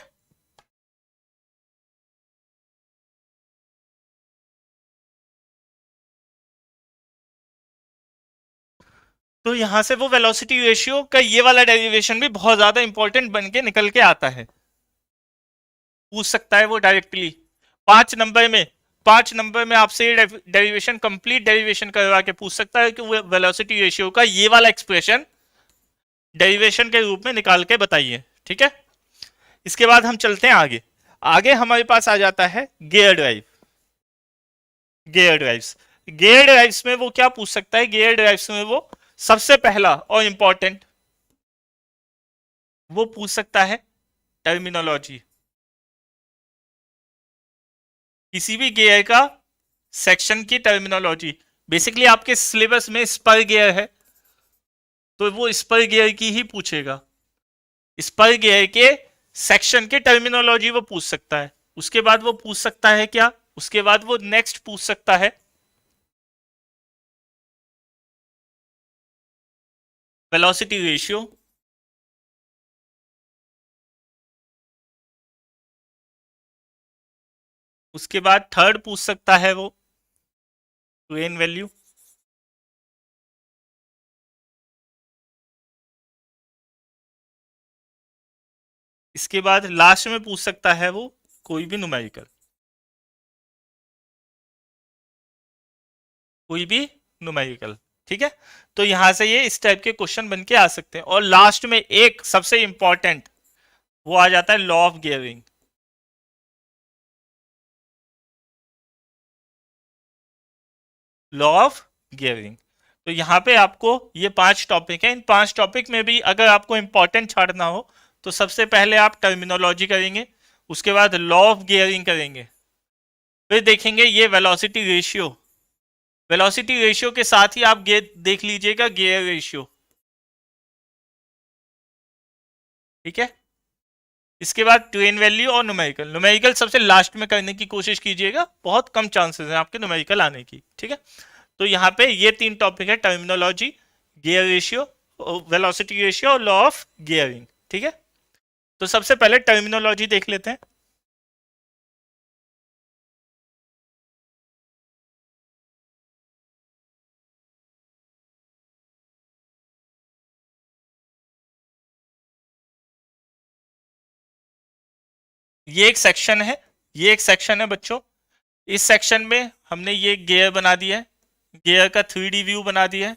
तो यहां से वो वेलोसिटी रेशियो का ये वाला डेरिवेशन भी बहुत ज्यादा इंपॉर्टेंट बन के निकल के आता है, पूछ सकता है वो डायरेक्टली। 5 नंबर में 5 नंबर में आपसे ये डेरिवेशन, कंप्लीट डेरिवेशन करवा के पूछ सकता है कि वो वेलोसिटी रेशियो का ये वाला एक्सप्रेशन डेरिवेशन के रूप में निकाल के बताइए। ठीक है, इसके बाद हम चलते हैं आगे। आगे हमारे पास आ जाता है gear drive. Gear drives, gear drives में वो क्या पूछ सकता है, गियर ड्राइव्स में वो सबसे पहला और इंपॉर्टेंट वो पूछ सकता है टर्मिनोलॉजी, किसी भी गियर का सेक्शन की टर्मिनोलॉजी। बेसिकली आपके सिलेबस में स्पर गियर है, तो वो स्पर गियर की ही पूछेगा, स्पर गियर के सेक्शन के टर्मिनोलॉजी वो पूछ सकता है। उसके बाद वो पूछ सकता है क्या, उसके बाद वो नेक्स्ट पूछ सकता है वेलोसिटी रेशियो। उसके बाद थर्ड पूछ सकता है वो ट्रेन वैल्यू। इसके बाद लास्ट में पूछ सकता है वो कोई भी न्यूमेरिकल, कोई भी न्यूमेरिकल। ठीक है, तो यहां से ये इस टाइप के क्वेश्चन बन के आ सकते हैं। और लास्ट में एक सबसे इंपॉर्टेंट वो आ जाता है law of gearing. Law of gearing. तो यहाँ पे आपको ये 5 टॉपिक है, इन 5 टॉपिक में भी अगर आपको इंपॉर्टेंट छाड़ना हो तो सबसे पहले आप टर्मिनोलॉजी करेंगे, उसके बाद लॉ ऑफ गियरिंग करेंगे, फिर देखेंगे ये वेलोसिटी रेशियो। वेलोसिटी रेशियो के साथ ही आप देख लीजिएगा गियर रेशियो। ठीक है, इसके बाद ट्रेन वैल्यू और न्यूमेरिकल। न्यूमेरिकल सबसे लास्ट में करने की कोशिश कीजिएगा, बहुत कम चांसेस हैं आपके न्यूमेरिकल आने की। ठीक है, तो यहाँ पे ये 3 टॉपिक है, terminology, gear ratio, velocity ratio और लॉ ऑफ गियरिंग। ठीक है, तो सबसे पहले टर्मिनोलॉजी देख लेते हैं। ये एक सेक्शन है, ये एक सेक्शन है बच्चों। इस सेक्शन में हमने ये गियर बना दिया है, गियर का 3D व्यू बना दिया है।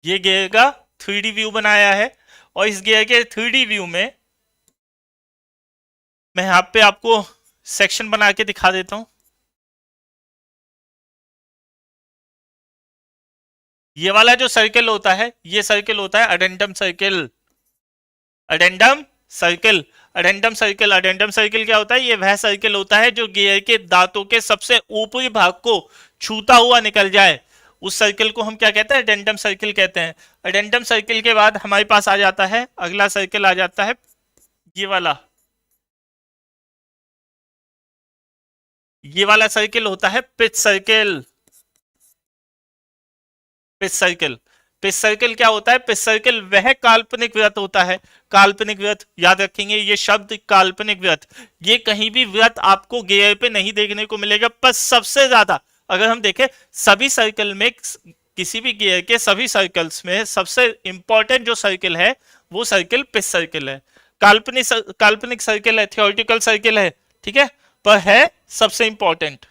ये गियर का 3D व्यू बनाया है, और इस गियर के 3D व्यू में मैं यहाँ पे आपको सेक्शन बना के दिखा देता हूं। ये वाला जो सर्कल होता है, ये सर्कल होता है addendum circle. Addendum circle, addendum circle, addendum circle क्या होता है? ये वह सर्कल होता है जो गियर के दांतों के सबसे ऊपरी भाग को छूता हुआ निकल जाए, उस सर्कल को हम क्या कहते हैं? अडेंडम सर्कल कहते हैं। अडेंडम सर्कल के बाद हमारे पास आ जाता है, अगला सर्कल आ जाता है ये वाला। ये वाला सर्कल होता है pitch circle. Pitch circle, pitch circle क्या होता है? पिच सर्कल वह काल्पनिक वृत्त होता है, काल्पनिक वृत्त, याद रखेंगे ये शब्द काल्पनिक वृत्त। ये कहीं भी वृत्त आपको गियर पे नहीं देखने को मिलेगा, पर सबसे ज्यादा अगर हम देखें सभी सर्कल में, किसी भी गियर के सभी सर्कल्स में सबसे इंपॉर्टेंट जो सर्कल है वो सर्कल पिच सर्कल है। काल्पनिक सर्कल है, थियोरिटिकल सर्कल है, ठीक है, पर है सबसे इंपॉर्टेंट।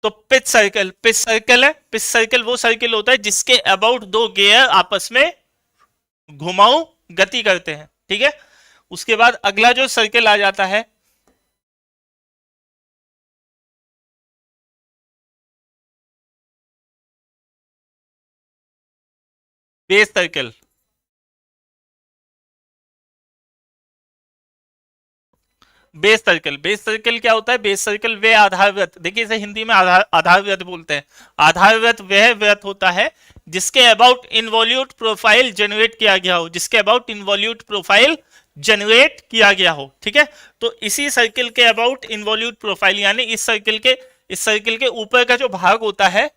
तो पिच सर्कल, पिच सर्कल है, पिच सर्कल वो सर्कल होता है जिसके अबाउट दो गियर आपस में घुमाऊ गति करते हैं। ठीक है, उसके बाद अगला जो सर्कल आ जाता है base circle. Base circle, base circle क्या होता है? बेस सर्कल वे आधार वृत्त, देखिए इसे हिंदी में आधार वृत्त बोलते हैं। आधार वृत्त वह वृत्त होता है जिसके अबाउट इनवॉल्यूट प्रोफाइल जनरेट किया गया हो, जिसके अबाउट इनवॉल्यूट प्रोफाइल जनरेट किया गया हो। ठीक है, तो इसी सर्कल के अबाउट इनवॉल्यूट प्रोफाइल, यानी इस सर्कल के ऊपर का जो भाग होता है,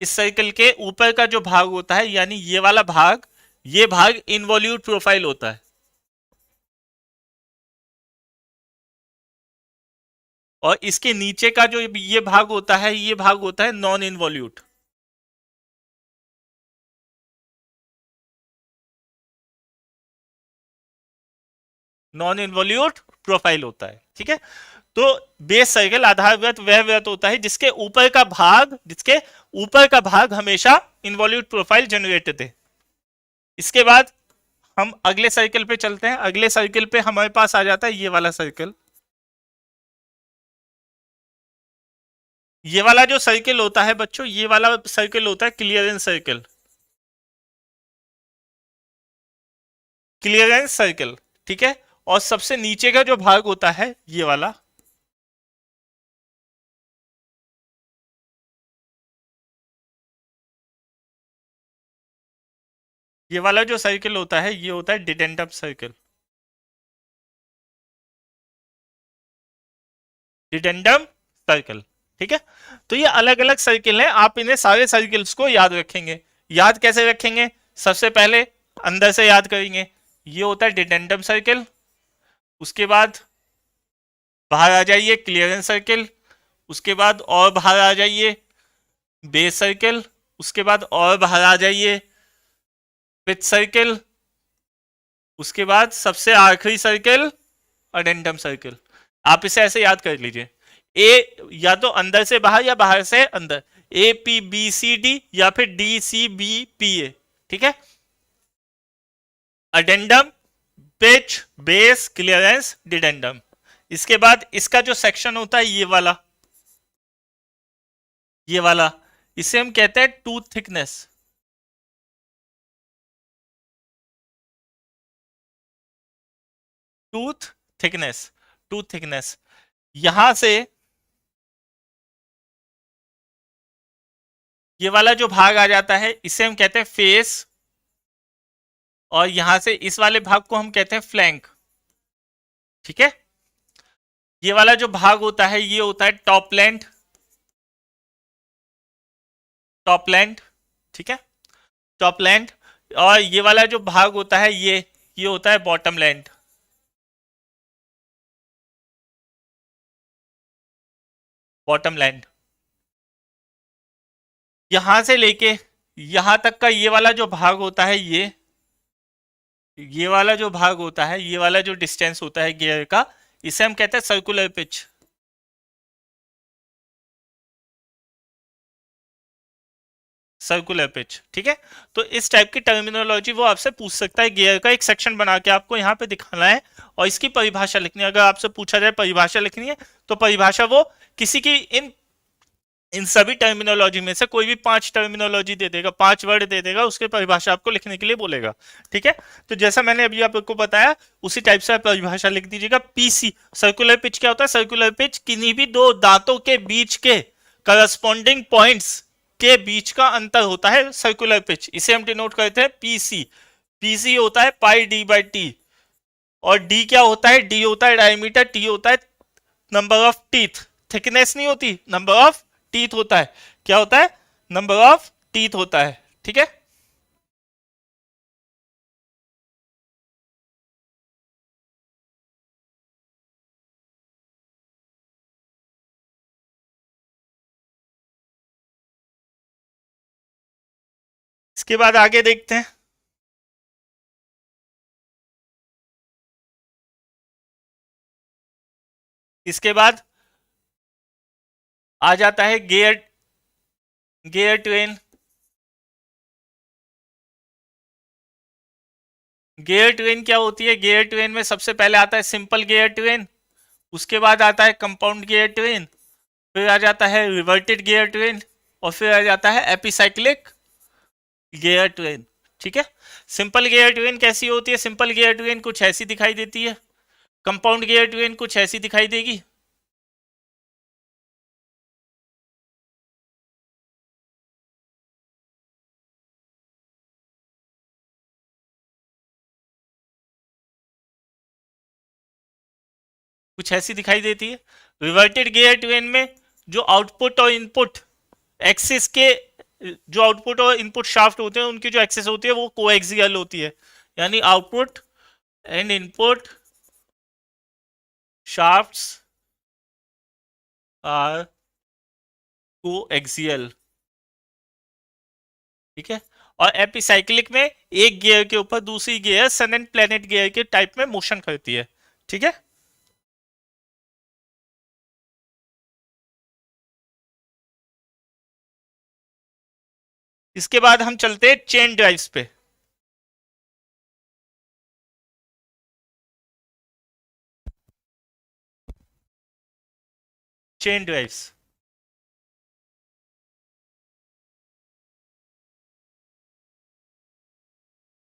इस सर्कल के ऊपर का जो भाग होता है, यानी ये वाला भाग, ये भाग इनवॉल्यूट प्रोफाइल होता है। और इसके नीचे का जो ये भाग होता है, ये भाग होता है non involute. Non involute profile होता है। ठीक है, तो बेस सर्कल, आधार वृत्त वह वृत्त होता है जिसके ऊपर का भाग हमेशा इनवॉल्यूट प्रोफाइल जनरेट दे। इसके बाद हम अगले सर्कल पे चलते हैं। अगले सर्कल पे हमारे पास आ जाता है ये वाला सर्कल। ये वाला जो सर्कल होता है बच्चों, ये वाला सर्कल होता है क्लियरेंस सर्कल। क्लियरेंस सर्कल, ठीक है, और सबसे नीचे का जो भाग होता है ये वाला, ये वाला जो सर्कल होता है ये होता है डिडेंडम सर्कल। डिडेंडम सर्कल, ठीक है, तो ये अलग अलग सर्कल हैं, आप इन्हें सारे सर्कल्स को याद रखेंगे। याद कैसे रखेंगे? सबसे पहले अंदर से याद करेंगे, ये होता है डिडेंडम सर्कल। उसके बाद बाहर आ जाइए क्लियरेंस सर्कल। उसके बाद और बाहर आ जाइए बेस सर्किल, उसके बाद और बाहर आ जाइए पिच सर्किल, उसके बाद सबसे आखिरी सर्किल अडेंडम सर्किल। आप इसे ऐसे याद कर लीजिए, ए या तो अंदर से बाहर या बाहर से अंदर, A P B C D या फिर D C B P A. ठीक है, addendum, pitch, base, clearance, dedendum. इसके बाद इसका जो सेक्शन होता है ये वाला, ये वाला, इसे हम कहते हैं tooth thickness. Tooth thickness, tooth thickness, यहां से ये वाला जो भाग आ जाता है इसे हम कहते हैं फेस, और यहां से इस वाले भाग को हम कहते हैं फ्लैंक। ठीक है, ये वाला जो भाग होता है ये होता है टॉप लैंड, टॉप लैंड। ठीक है, टॉप लैंड। और ये वाला जो भाग होता है ये होता है बॉटम लैंड। बॉटम लैंड, यहां से लेके यहां तक का ये वाला जो भाग होता है ये वाला जो भाग होता है, ये वाला जो डिस्टेंस होता है गियर का, इसे हम कहते हैं सर्कुलर पिच। Circular pitch. ठीक है, तो इस टाइप की टर्मिनोलॉजी वो आपसे पूछ सकता है, गियर का एक सेक्शन बना के आपको यहाँ पे दिखाना है और इसकी परिभाषा लिखनी है। अगर आपसे पूछा जाए परिभाषा लिखनी है तो परिभाषा वो किसी की इन सभी टर्मिनोलॉजी में से कोई भी 5 टर्मिनोलॉजी दे देगा, 5 वर्ड दे देगा, उसके परिभाषा आपको लिखने के लिए बोलेगा। ठीक है, तो जैसा मैंने अभी आपको बताया उसी टाइप से आप परिभाषा लिख दीजिएगा। पीसी, सर्कुलर पिच क्या होता है? सर्कुलर पिच किन्हीं भी दो दांतों के बीच के करस्पॉन्डिंग पॉइंट्स के बीच का अंतर होता है सर्कुलर पिच, इसे हम डिनोट करते हैं पीसी। पीसी होता है पाई डी बाई टी, और डी क्या होता है? डी होता है डायमीटर, टी होता है नंबर ऑफ टीथ। थिकनेस नहीं होती, नंबर ऑफ टीथ होता है। क्या होता है? नंबर ऑफ टीथ होता है। ठीक है, इसके बाद आगे देखते हैं। इसके बाद आ जाता है gear, gear train. Gear train क्या होती है? गियर ट्रेन में सबसे पहले आता है सिंपल गियर ट्रेन, उसके बाद आता है कंपाउंड गियर ट्रेन, फिर आ जाता है रिवर्टेड गियर ट्रेन, और फिर आ जाता है एपिसाइक्लिक गियर ट्रेन। ठीक है, सिंपल गियर ट्रेन कैसी होती है? सिंपल गियर ट्रेन कुछ ऐसी दिखाई देती है, कंपाउंड गियर ट्रेन कुछ ऐसी दिखाई देगी। कुछ ऐसी दिखाई देती है। रिवर्टेड गियर ट्रेन में जो आउटपुट और इनपुट एक्सिस के, जो आउटपुट और इनपुट शाफ्ट होते हैं उनकी जो एक्सिस होती है वो कोएक्सियल होती है, यानी output and input shafts are coaxial. ठीक है, और एपिसाइक्लिक में एक गियर के ऊपर दूसरी gear sun and planet gear के टाइप में मोशन करती है। ठीक है, इसके बाद हम चलते हैं चेन ड्राइव्स पे। चेन ड्राइव्स,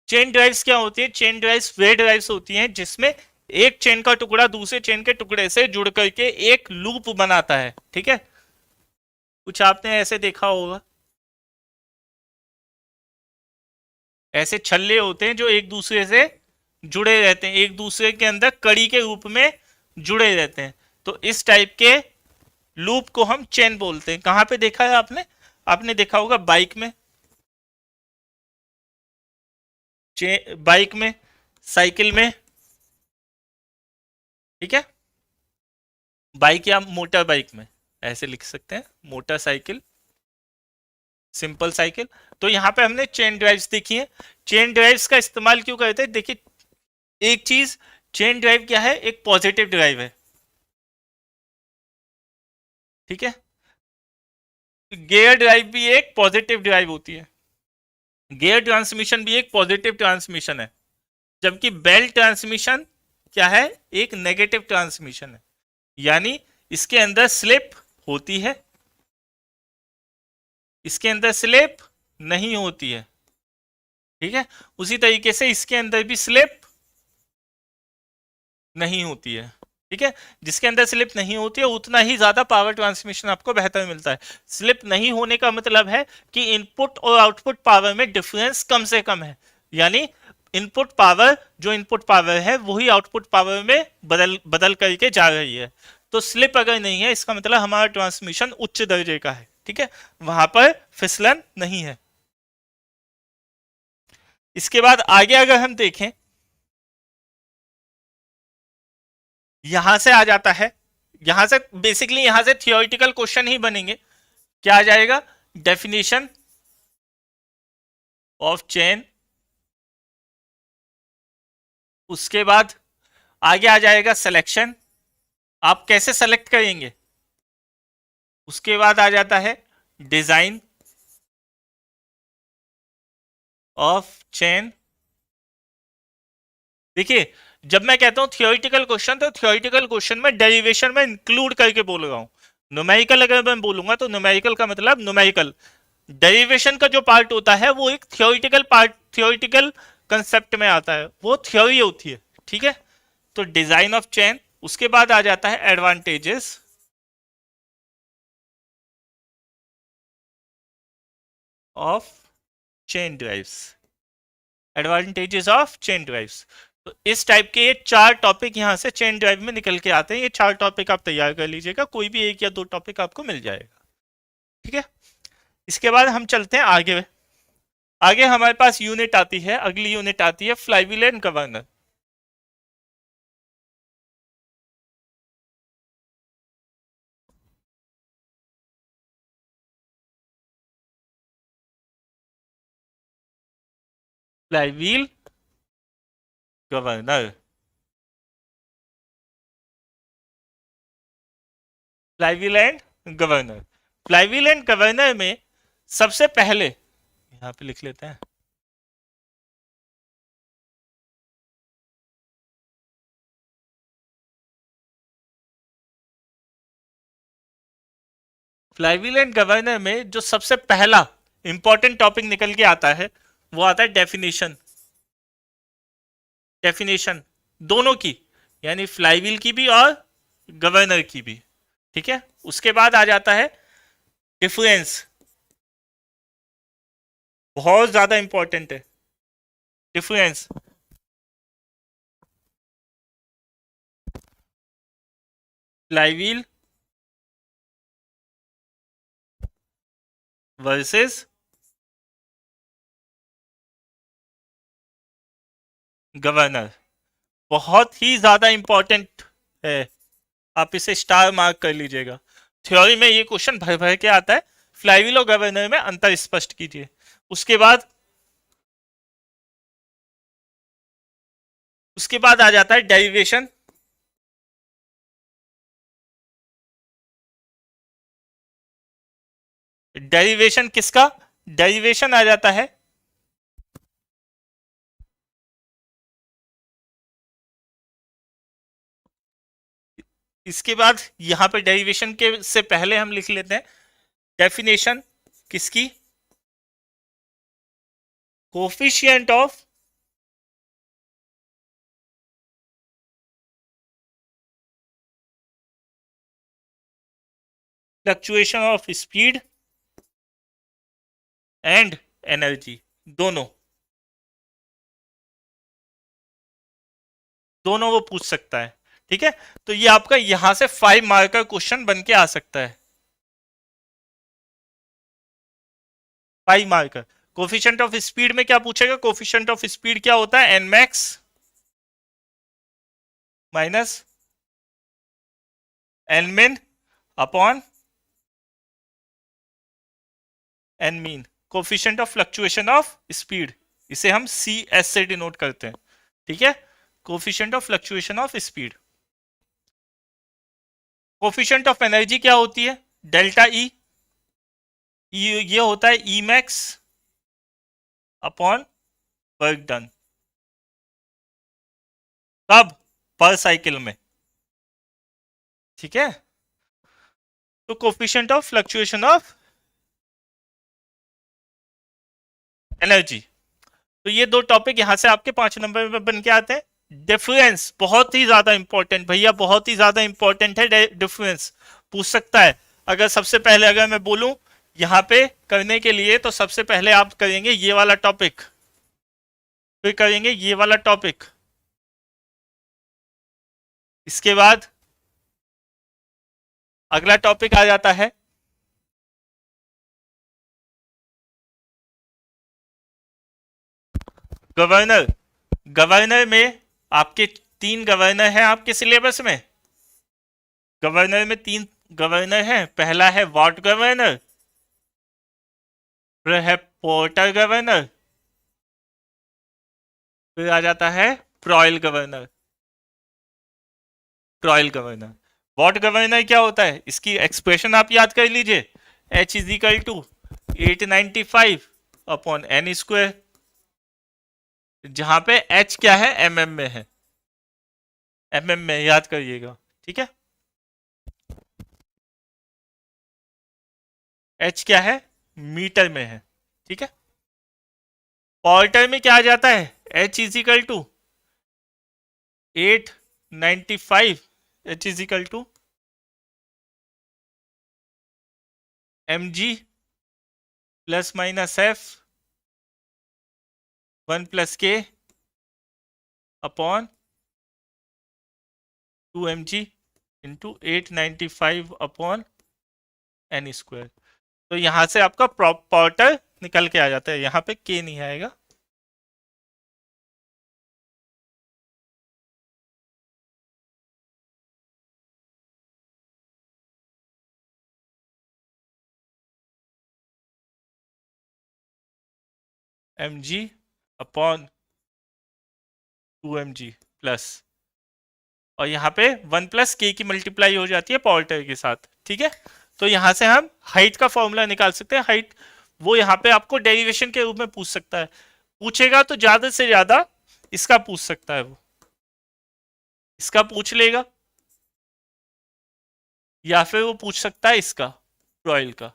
चेन ड्राइव्स क्या होती है? चेन ड्राइव्स वे ड्राइव्स होती हैं जिसमें एक चेन का टुकड़ा दूसरे चेन के टुकड़े से जुड़ करके एक लूप बनाता है। ठीक है, कुछ आपने ऐसे देखा होगा, ऐसे छल्ले होते हैं जो एक दूसरे से जुड़े रहते हैं, एक दूसरे के अंदर कड़ी के रूप में जुड़े रहते हैं। तो इस टाइप के लूप को हम चेन बोलते हैं। कहां पे देखा है आपने? आपने देखा होगा बाइक में, बाइक में, साइकिल में। ठीक है, बाइक या मोटर बाइक में, ऐसे लिख सकते हैं मोटरसाइकिल, सिंपल साइकिल। तो यहाँ पे हमने चेन ड्राइव्स देखी है। चेन ड्राइव्स का इस्तेमाल क्यों करते हैं? देखिए, एक चीज, चेन ड्राइव क्या है? एक पॉजिटिव ड्राइव है, ठीक है। गियर ड्राइव भी एक पॉजिटिव ड्राइव होती है, गियर ट्रांसमिशन भी एक पॉजिटिव ट्रांसमिशन है, जबकि बेल्ट ट्रांसमिशन क्या है? एक नेगेटिव ट्रांसमिशन है। यानी इसके अंदर स्लिप होती है, इसके अंदर स्लिप नहीं होती है, ठीक है। उसी तरीके से इसके अंदर भी स्लिप नहीं होती है, ठीक है। जिसके अंदर स्लिप नहीं होती है उतना ही ज्यादा पावर ट्रांसमिशन आपको बेहतर मिलता है। स्लिप नहीं होने का मतलब है कि इनपुट और आउटपुट पावर में डिफरेंस कम से कम है। यानी इनपुट पावर, जो इनपुट पावर है वही आउटपुट पावर में बदल बदल करके जा रही है। तो स्लिप अगर नहीं है इसका मतलब हमारा ट्रांसमिशन उच्च दर्जे का है, ठीक है। वहां पर फिसलन नहीं है। इसके बाद आगे अगर हम देखें, यहां से आ जाता है, यहां से बेसिकली यहां से थियोरिटिकल क्वेश्चन ही बनेंगे। क्या आ जाएगा? डेफिनेशन ऑफ चेन, उसके बाद आगे आ जाएगा सिलेक्शन, आप कैसे सेलेक्ट करेंगे। उसके बाद आ जाता है डिजाइन ऑफ चेन। देखिए, जब मैं कहता हूं थियोरिटिकल क्वेश्चन, तो थियोरिटिकल क्वेश्चन में डेरिवेशन में इंक्लूड करके बोल रहा हूं। न्यूमेरिकल अगर मैं बोलूंगा तो न्यूमेरिकल का मतलब न्यूमेरिकल, डेरिवेशन का जो पार्ट होता है वो एक थियोरिटिकल पार्ट, थियोरिटिकल कंसेप्ट में आता है, वो थ्योरी होती है, ठीक है। तो डिजाइन ऑफ चेन, उसके बाद आ जाता है advantages of chain drives, advantages of chain drives. तो इस टाइप के ये चार टॉपिक यहां से चेन ड्राइव में निकल के आते हैं। ये चार टॉपिक आप तैयार कर लीजिएगा, कोई भी एक या दो टॉपिक आपको मिल जाएगा, ठीक है। इसके बाद हम चलते हैं आगे। आगे हमारे पास यूनिट आती है, अगली यूनिट आती है flywheel and governor. Flywheel, governor, flywheel and governor. Flywheel and governor में सबसे पहले यहां पे लिख लेते हैं, फ्लाईव्हील एंड गवर्नर में जो सबसे पहला इंपॉर्टेंट टॉपिक निकल के आता है वो आता है डेफिनेशन। डेफिनेशन दोनों की, यानी फ्लाईव्हील की भी और गवर्नर की भी, ठीक है। उसके बाद आ जाता है डिफरेंस, बहुत ज्यादा इंपॉर्टेंट है डिफरेंस। फ्लाईव्हील वर्सेस गवर्नर, बहुत ही ज्यादा इंपॉर्टेंट है, आप इसे स्टार मार्क कर लीजिएगा। थ्योरी में ये क्वेश्चन भर भर के आता है, फ्लाईव्हील और गवर्नर में अंतर स्पष्ट कीजिए। उसके बाद, उसके बाद आ जाता है डेरिवेशन। डेरिवेशन किसका? डेरिवेशन आ जाता है इसके बाद, यहां पे डेरिवेशन के से पहले हम लिख लेते हैं डेफिनेशन किसकी? Coefficient of fluctuation of speed and energy, दोनों, दोनों वो पूछ सकता है, ठीक है। तो ये आपका यहां से 5 मार्क का क्वेश्चन बन के आ सकता है, 5 मार्क। कोफिशिएंट ऑफ स्पीड में क्या पूछेगा? कोफिशिएंट ऑफ स्पीड क्या होता है? N max minus N min upon N mean, coefficient of fluctuation of speed, इसे हम सी एस से डिनोट करते हैं, ठीक है, coefficient of fluctuation of speed. Coefficient of energy क्या होती है, डेल्टा ई, ये होता है E max upon work done, कब, पर साइकिल में, ठीक है। तो coefficient of fluctuation of energy, तो ये दो टॉपिक यहां से आपके 5 नंबर में बन के आते हैं। डिफरेंस बहुत ही ज्यादा इंपॉर्टेंट भैया, बहुत ही ज्यादा इंपॉर्टेंट है डिफरेंस, पूछ सकता है। अगर सबसे पहले अगर मैं बोलूं यहां पे करने के लिए, तो सबसे पहले आप करेंगे ये वाला टॉपिक, फिर करेंगे ये वाला टॉपिक, इसके बाद अगला टॉपिक आ जाता है गवर्नर। गवर्नर में आपके 3 गवर्नर हैं आपके सिलेबस में, गवर्नर में 3 गवर्नर हैं, पहला है वाट गवर्नर, फिर है पोर्टर गवर्नर, फिर आ जाता है प्रॉयल गवर्नर। प्रॉयल गवर्नर, वॉट गवर्नर क्या होता है, इसकी एक्सप्रेशन आप याद कर लीजिए, H is equal to 895 upon N square, जहां पे H क्या है, mm में है, mm में याद करिएगा, ठीक है। H क्या है, मीटर में है, ठीक है। पोर्टर में क्या आ जाता है, H is equal to 895, H is equal to mg plus minus f 1 प्लस k upon 2mg into 895 upon N square. तो यहां से आपका पोर्टर निकल के आ जाता है, यहां पे k नहीं आएगा। mg अपॉन 2mg प्लस, और यहाँ पे 1 प्लस के की मल्टीप्लाई हो जाती है पोर्टर के साथ, ठीक है। तो यहां से हम हाइट का फॉर्मूला निकाल सकते हैं। हाइट वो यहाँ पे आपको डेरिवेशन के रूप में पूछ सकता है, पूछेगा तो ज्यादा से ज्यादा इसका पूछ सकता है, वो इसका पूछ लेगा, या फिर वो पूछ सकता है इसका, रॉयल का,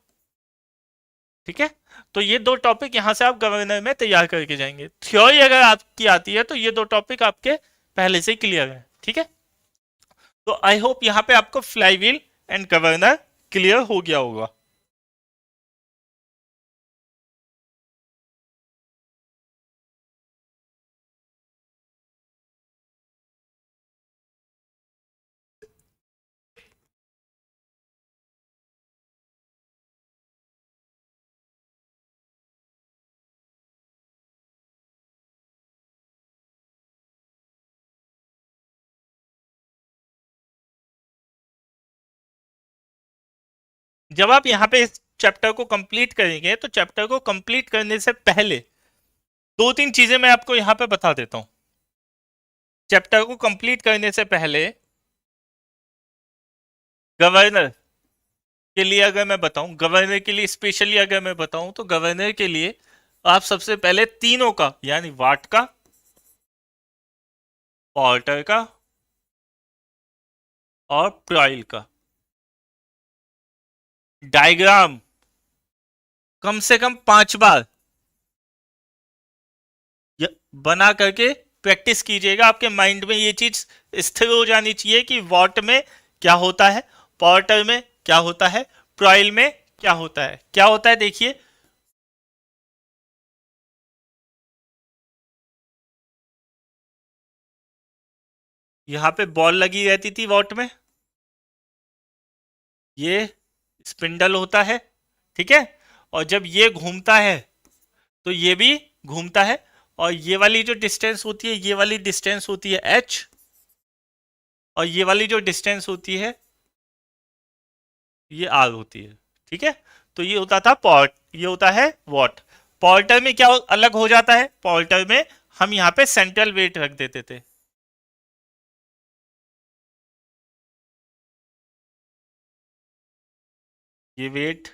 ठीक है। तो ये दो टॉपिक यहां से आप गवर्नर में तैयार करके जाएंगे। थ्योरी अगर आपकी आती है तो ये दो टॉपिक आपके पहले से ही क्लियर है, ठीक है। तो आई होप यहां पे आपको फ्लाईव्हील एंड गवर्नर क्लियर हो गया होगा। जब आप यहाँ पे इस चैप्टर को कंप्लीट करेंगे, तो चैप्टर को कंप्लीट करने से पहले 2-3 चीजें मैं आपको यहाँ पे बता देता हूं। चैप्टर को कंप्लीट करने से पहले गवर्नर के लिए अगर मैं बताऊं, गवर्नर के लिए स्पेशली अगर मैं बताऊं, तो गवर्नर के लिए आप सबसे पहले तीनों का, यानी वाट का, पोर्टर का और प्रॉयल का डायग्राम कम से कम 5 बार बना करके प्रैक्टिस कीजिएगा। आपके माइंड में ये चीज स्थिर हो जानी चाहिए कि वॉट में क्या होता है, पोर्टर में क्या होता है, प्रॉयल में क्या होता है। क्या होता है देखिए, यहां पे बॉल लगी रहती थी वॉट में, ये स्पिंडल होता है, ठीक है। और जब ये घूमता है तो ये भी घूमता है, और ये वाली जो डिस्टेंस होती है, ये वाली डिस्टेंस होती है h, और ये वाली जो डिस्टेंस होती है ये r होती है, ठीक है। तो ये होता था ये होता है वॉट। पोर्टर में क्या अलग हो जाता है, पोर्टर में हम यहाँ पे सेंट्रल वेट रख देते थे। ये वेट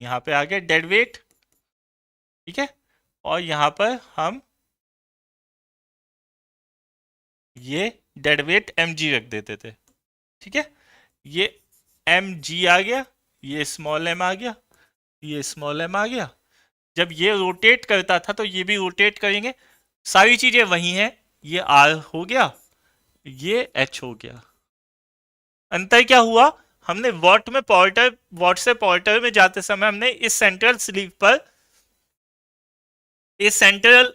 यहाँ पे आ गया डेड वेट, ठीक है। और यहाँ पर हम ये डेड वेट एम जी रख देते थे, ठीक है। ये एम जी आ गया, ये स्मॉल एम आ गया, ये स्मॉल एम आ गया। जब ये रोटेट करता था तो ये भी रोटेट करेंगे, सारी चीजें वही हैं। ये आर हो गया, ये एच हो गया। अंतर क्या हुआ, हमने वॉट में पोर्टर, वॉट से पोर्टर में जाते समय हमने इस सेंट्रल स्लीव पर, इस सेंट्रल,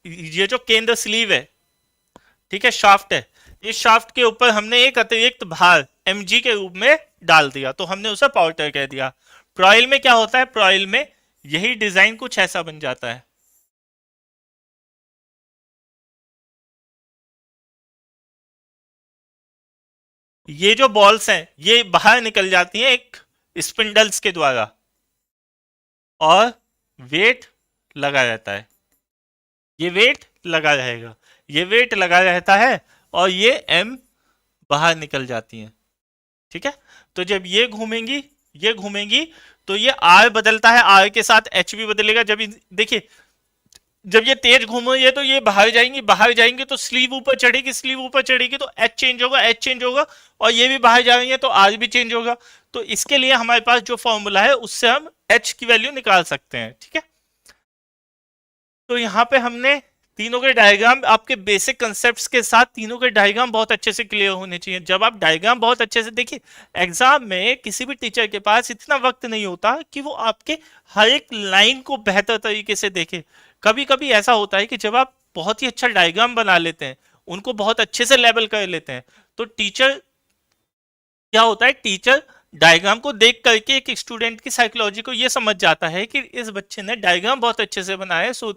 ये जो केंद्र स्लीव है, ठीक है, शाफ्ट है, इस शाफ्ट के ऊपर हमने एक अतिरिक्त भार mg के रूप में डाल दिया, तो हमने उसे पोर्टर कह दिया। प्रॉयल में क्या होता है, प्रॉयल में यही डिजाइन कुछ ऐसा बन जाता है। ये जो बॉल्स हैं ये बाहर निकल जाती हैं एक स्पिंडल्स के द्वारा, और वेट लगा रहता है, ये वेट लगा रहेगा, ये वेट लगा रहता है, और ये एम बाहर निकल जाती हैं, ठीक है। तो जब ये घूमेंगी, ये घूमेंगी, तो ये आर बदलता है, आर के साथ एच भी बदलेगा। जब देखिए, जब ये तेज घूमेंगे तो ये बाहर जाएंगी, बाहर जाएंगे तो स्लीव ऊपर चढ़ेगी, स्लीव ऊपर चढ़ेगी तो एच चेंज होगा, एच चेंज होगा, और ये भी बाहर जाएंगे तो आर भी चेंज होगा। तो इसके लिए हमारे पास जो फॉर्मूला है उससे हम एच की वैल्यू निकाल सकते हैं, ठीक है। तो यहाँ पे हमने तीनों के डायग्राम, आपके बेसिक कंसेप्ट्स के साथ तीनों के डायग्राम बहुत अच्छे से क्लियर होने चाहिए। जब आप डायग्राम बहुत अच्छे से देखिए, एग्जाम में किसी भी टीचर के पास इतना वक्त नहीं होता कि वो आपके हर एक लाइन को बेहतर तरीके से देखे। कभी कभी ऐसा होता है कि जब आप बहुत ही अच्छा डायग्राम बना लेते हैं, उनको बहुत अच्छे से लेबल कर लेते हैं, तो टीचर क्या होता है, टीचर डायग्राम को देख करके एक स्टूडेंट की साइकोलॉजी को ये समझ जाता है कि इस बच्चे ने डायग्राम बहुत अच्छे से बनाया है, सो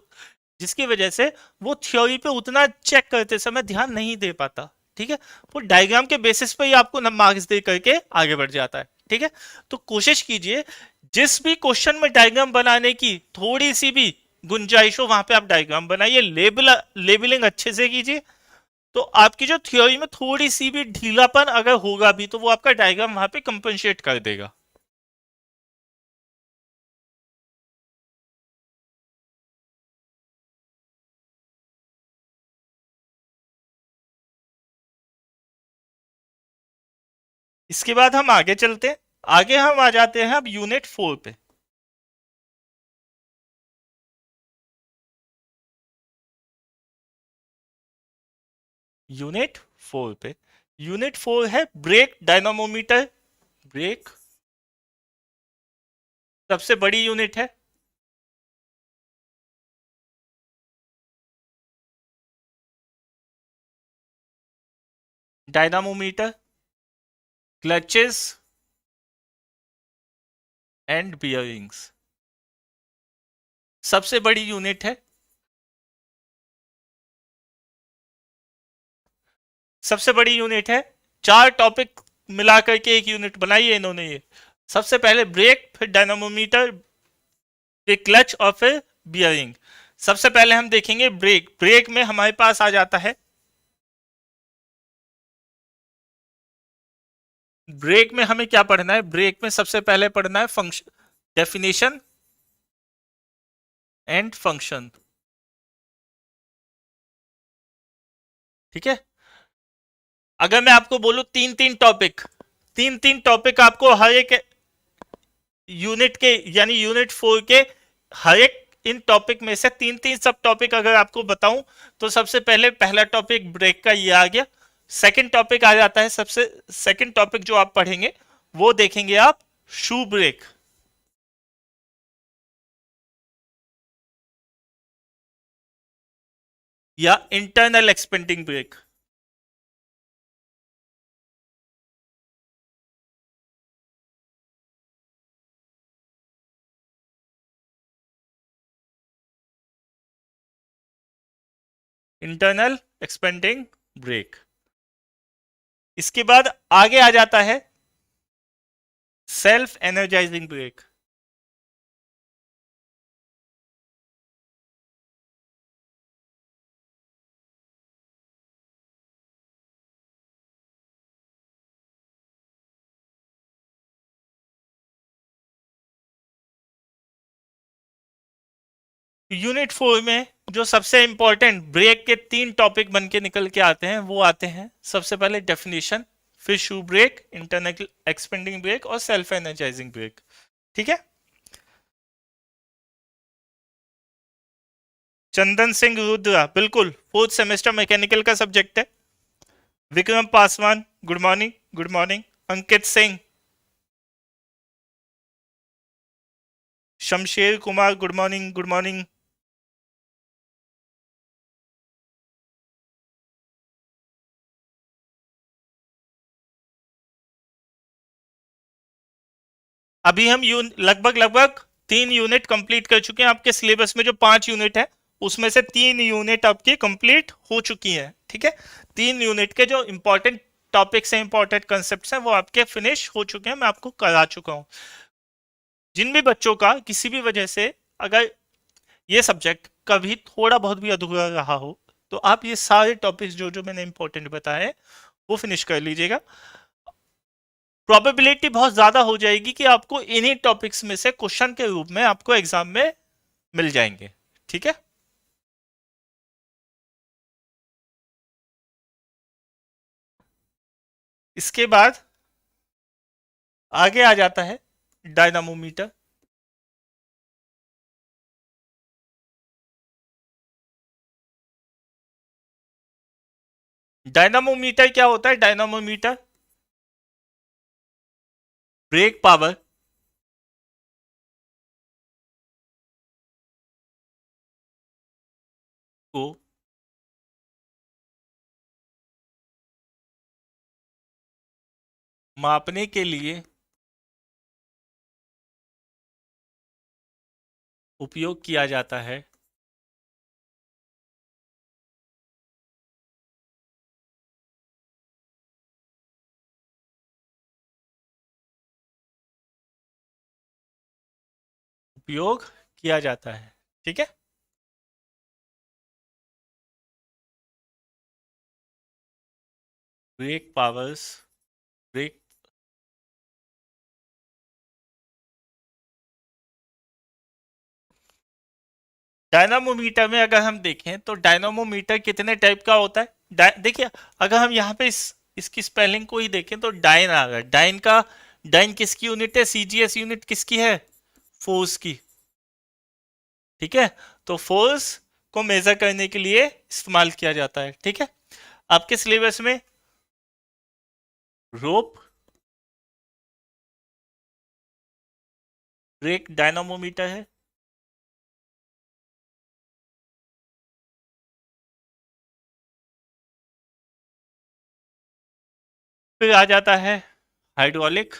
जिसकी वजह से वो थ्योरी पे उतना चेक करते समय ध्यान नहीं दे पाता, ठीक है। वो डायग्राम के बेसिस पे ही आपको मार्क्स दे करके आगे बढ़ जाता है, ठीक है। तो कोशिश कीजिए जिस भी क्वेश्चन में डायग्राम बनाने की थोड़ी सी भी गुंजाइश हो, वहां पे आप डायग्राम बनाइए, लेबलिंग अच्छे से कीजिए। तो आपकी जो थ्योरी में थोड़ी सी भी ढीलापन अगर होगा भी, तो वो आपका डायग्राम वहां पे कंपनसेट कर देगा। इसके बाद हम आगे चलते हैं, आगे हम आ जाते हैं अब यूनिट 4 पे। यूनिट 4 पे, यूनिट 4 है ब्रेक डायनामोमीटर। ब्रेक सबसे बड़ी यूनिट है, डायनामोमीटर, क्लचेस एंड बियरिंग्स सबसे बड़ी यूनिट है। सबसे बड़ी यूनिट है, चार टॉपिक मिला करके एक यूनिट बनाई है इन्होंने। ये सबसे पहले ब्रेक, फिर डायनामोमीटर, फिर क्लच, और फिर बियरिंग। सबसे पहले हम देखेंगे ब्रेक। ब्रेक में हमारे पास आ जाता है, ब्रेक में हमें क्या पढ़ना है, ब्रेक में सबसे पहले पढ़ना है फंक्शन, डेफिनेशन एंड फंक्शन, ठीक है। अगर मैं आपको बोलूं तीन तीन टॉपिक, तीन तीन टॉपिक आपको हर एक यूनिट के, यानी यूनिट 4 के हर एक इन टॉपिक में से तीन तीन सब टॉपिक अगर आपको बताऊं, तो सबसे पहले पहला टॉपिक ब्रेक का ये आ गया। सेकंड टॉपिक आ जाता है, सबसे सेकंड टॉपिक जो आप पढ़ेंगे वो देखेंगे आप शू ब्रेक, या internal expanding brake. Internal expanding brake. इसके बाद आगे आ जाता है सेल्फ एनर्जाइजिंग ब्रेक। यूनिट 4 में जो सबसे इंपॉर्टेंट ब्रेक के 3 टॉपिक बन के निकल के आते हैं वो आते हैं। सबसे पहले डेफिनेशन, फिर shoe brake, internal expanding brake और सेल्फ एनर्जाइजिंग ब्रेक। ठीक है। चंदन सिंह रुद्रा, बिल्कुल फोर्थ सेमेस्टर मैकेनिकल का सब्जेक्ट है। Vikram Paswan, good morning. Good morning. Ankit Singh, Shamsher Kumar, good morning. Good morning. अभी हम लगभग लगभग 3 यूनिट कंप्लीट कर चुके हैं। आपके सिलेबस में जो 5 यूनिट है उसमें से 3 यूनिट आपकी कंप्लीट हो चुकी हैं। ठीक है। 3 यूनिट के जो इंपॉर्टेंट टॉपिक्स हैं, इंपॉर्टेंट कंसेप्ट हैं, वो आपके फिनिश हो चुके हैं, मैं आपको करा चुका हूं। जिन भी बच्चों का किसी भी वजह से अगर ये सब्जेक्ट कभी थोड़ा बहुत भी अधूरा रहा हो तो आप ये सारे टॉपिक्स जो जो मैंने इंपॉर्टेंट बताए वो फिनिश कर लीजिएगा। प्रोबेबिलिटी बहुत ज्यादा हो जाएगी कि आपको इन्हीं टॉपिक्स में से क्वेश्चन के रूप में आपको एग्जाम में मिल जाएंगे। ठीक है। इसके बाद आगे आ जाता है डायनामोमीटर। डायनामोमीटर क्या होता है? डायनामोमीटर ब्रेक पावर को मापने के लिए उपयोग किया जाता है। उपयोग किया जाता है। ठीक है। ब्रेक पावर्स, ब्रेक डायनामोमीटर में अगर हम देखें तो डायनामोमीटर कितने टाइप का होता है? देखिए, अगर हम यहाँ पे इसकी स्पेलिंग को ही देखें तो डाइन आ रहा है। डाइन किसकी यूनिट है? सीजीएस यूनिट किसकी है? फोर्स की। ठीक है। तो फोर्स को मेजर करने के लिए इस्तेमाल किया जाता है। ठीक है। आपके सिलेबस में रोप ब्रेक डायनामोमीटर है। फिर आ जाता है हाइड्रोलिक।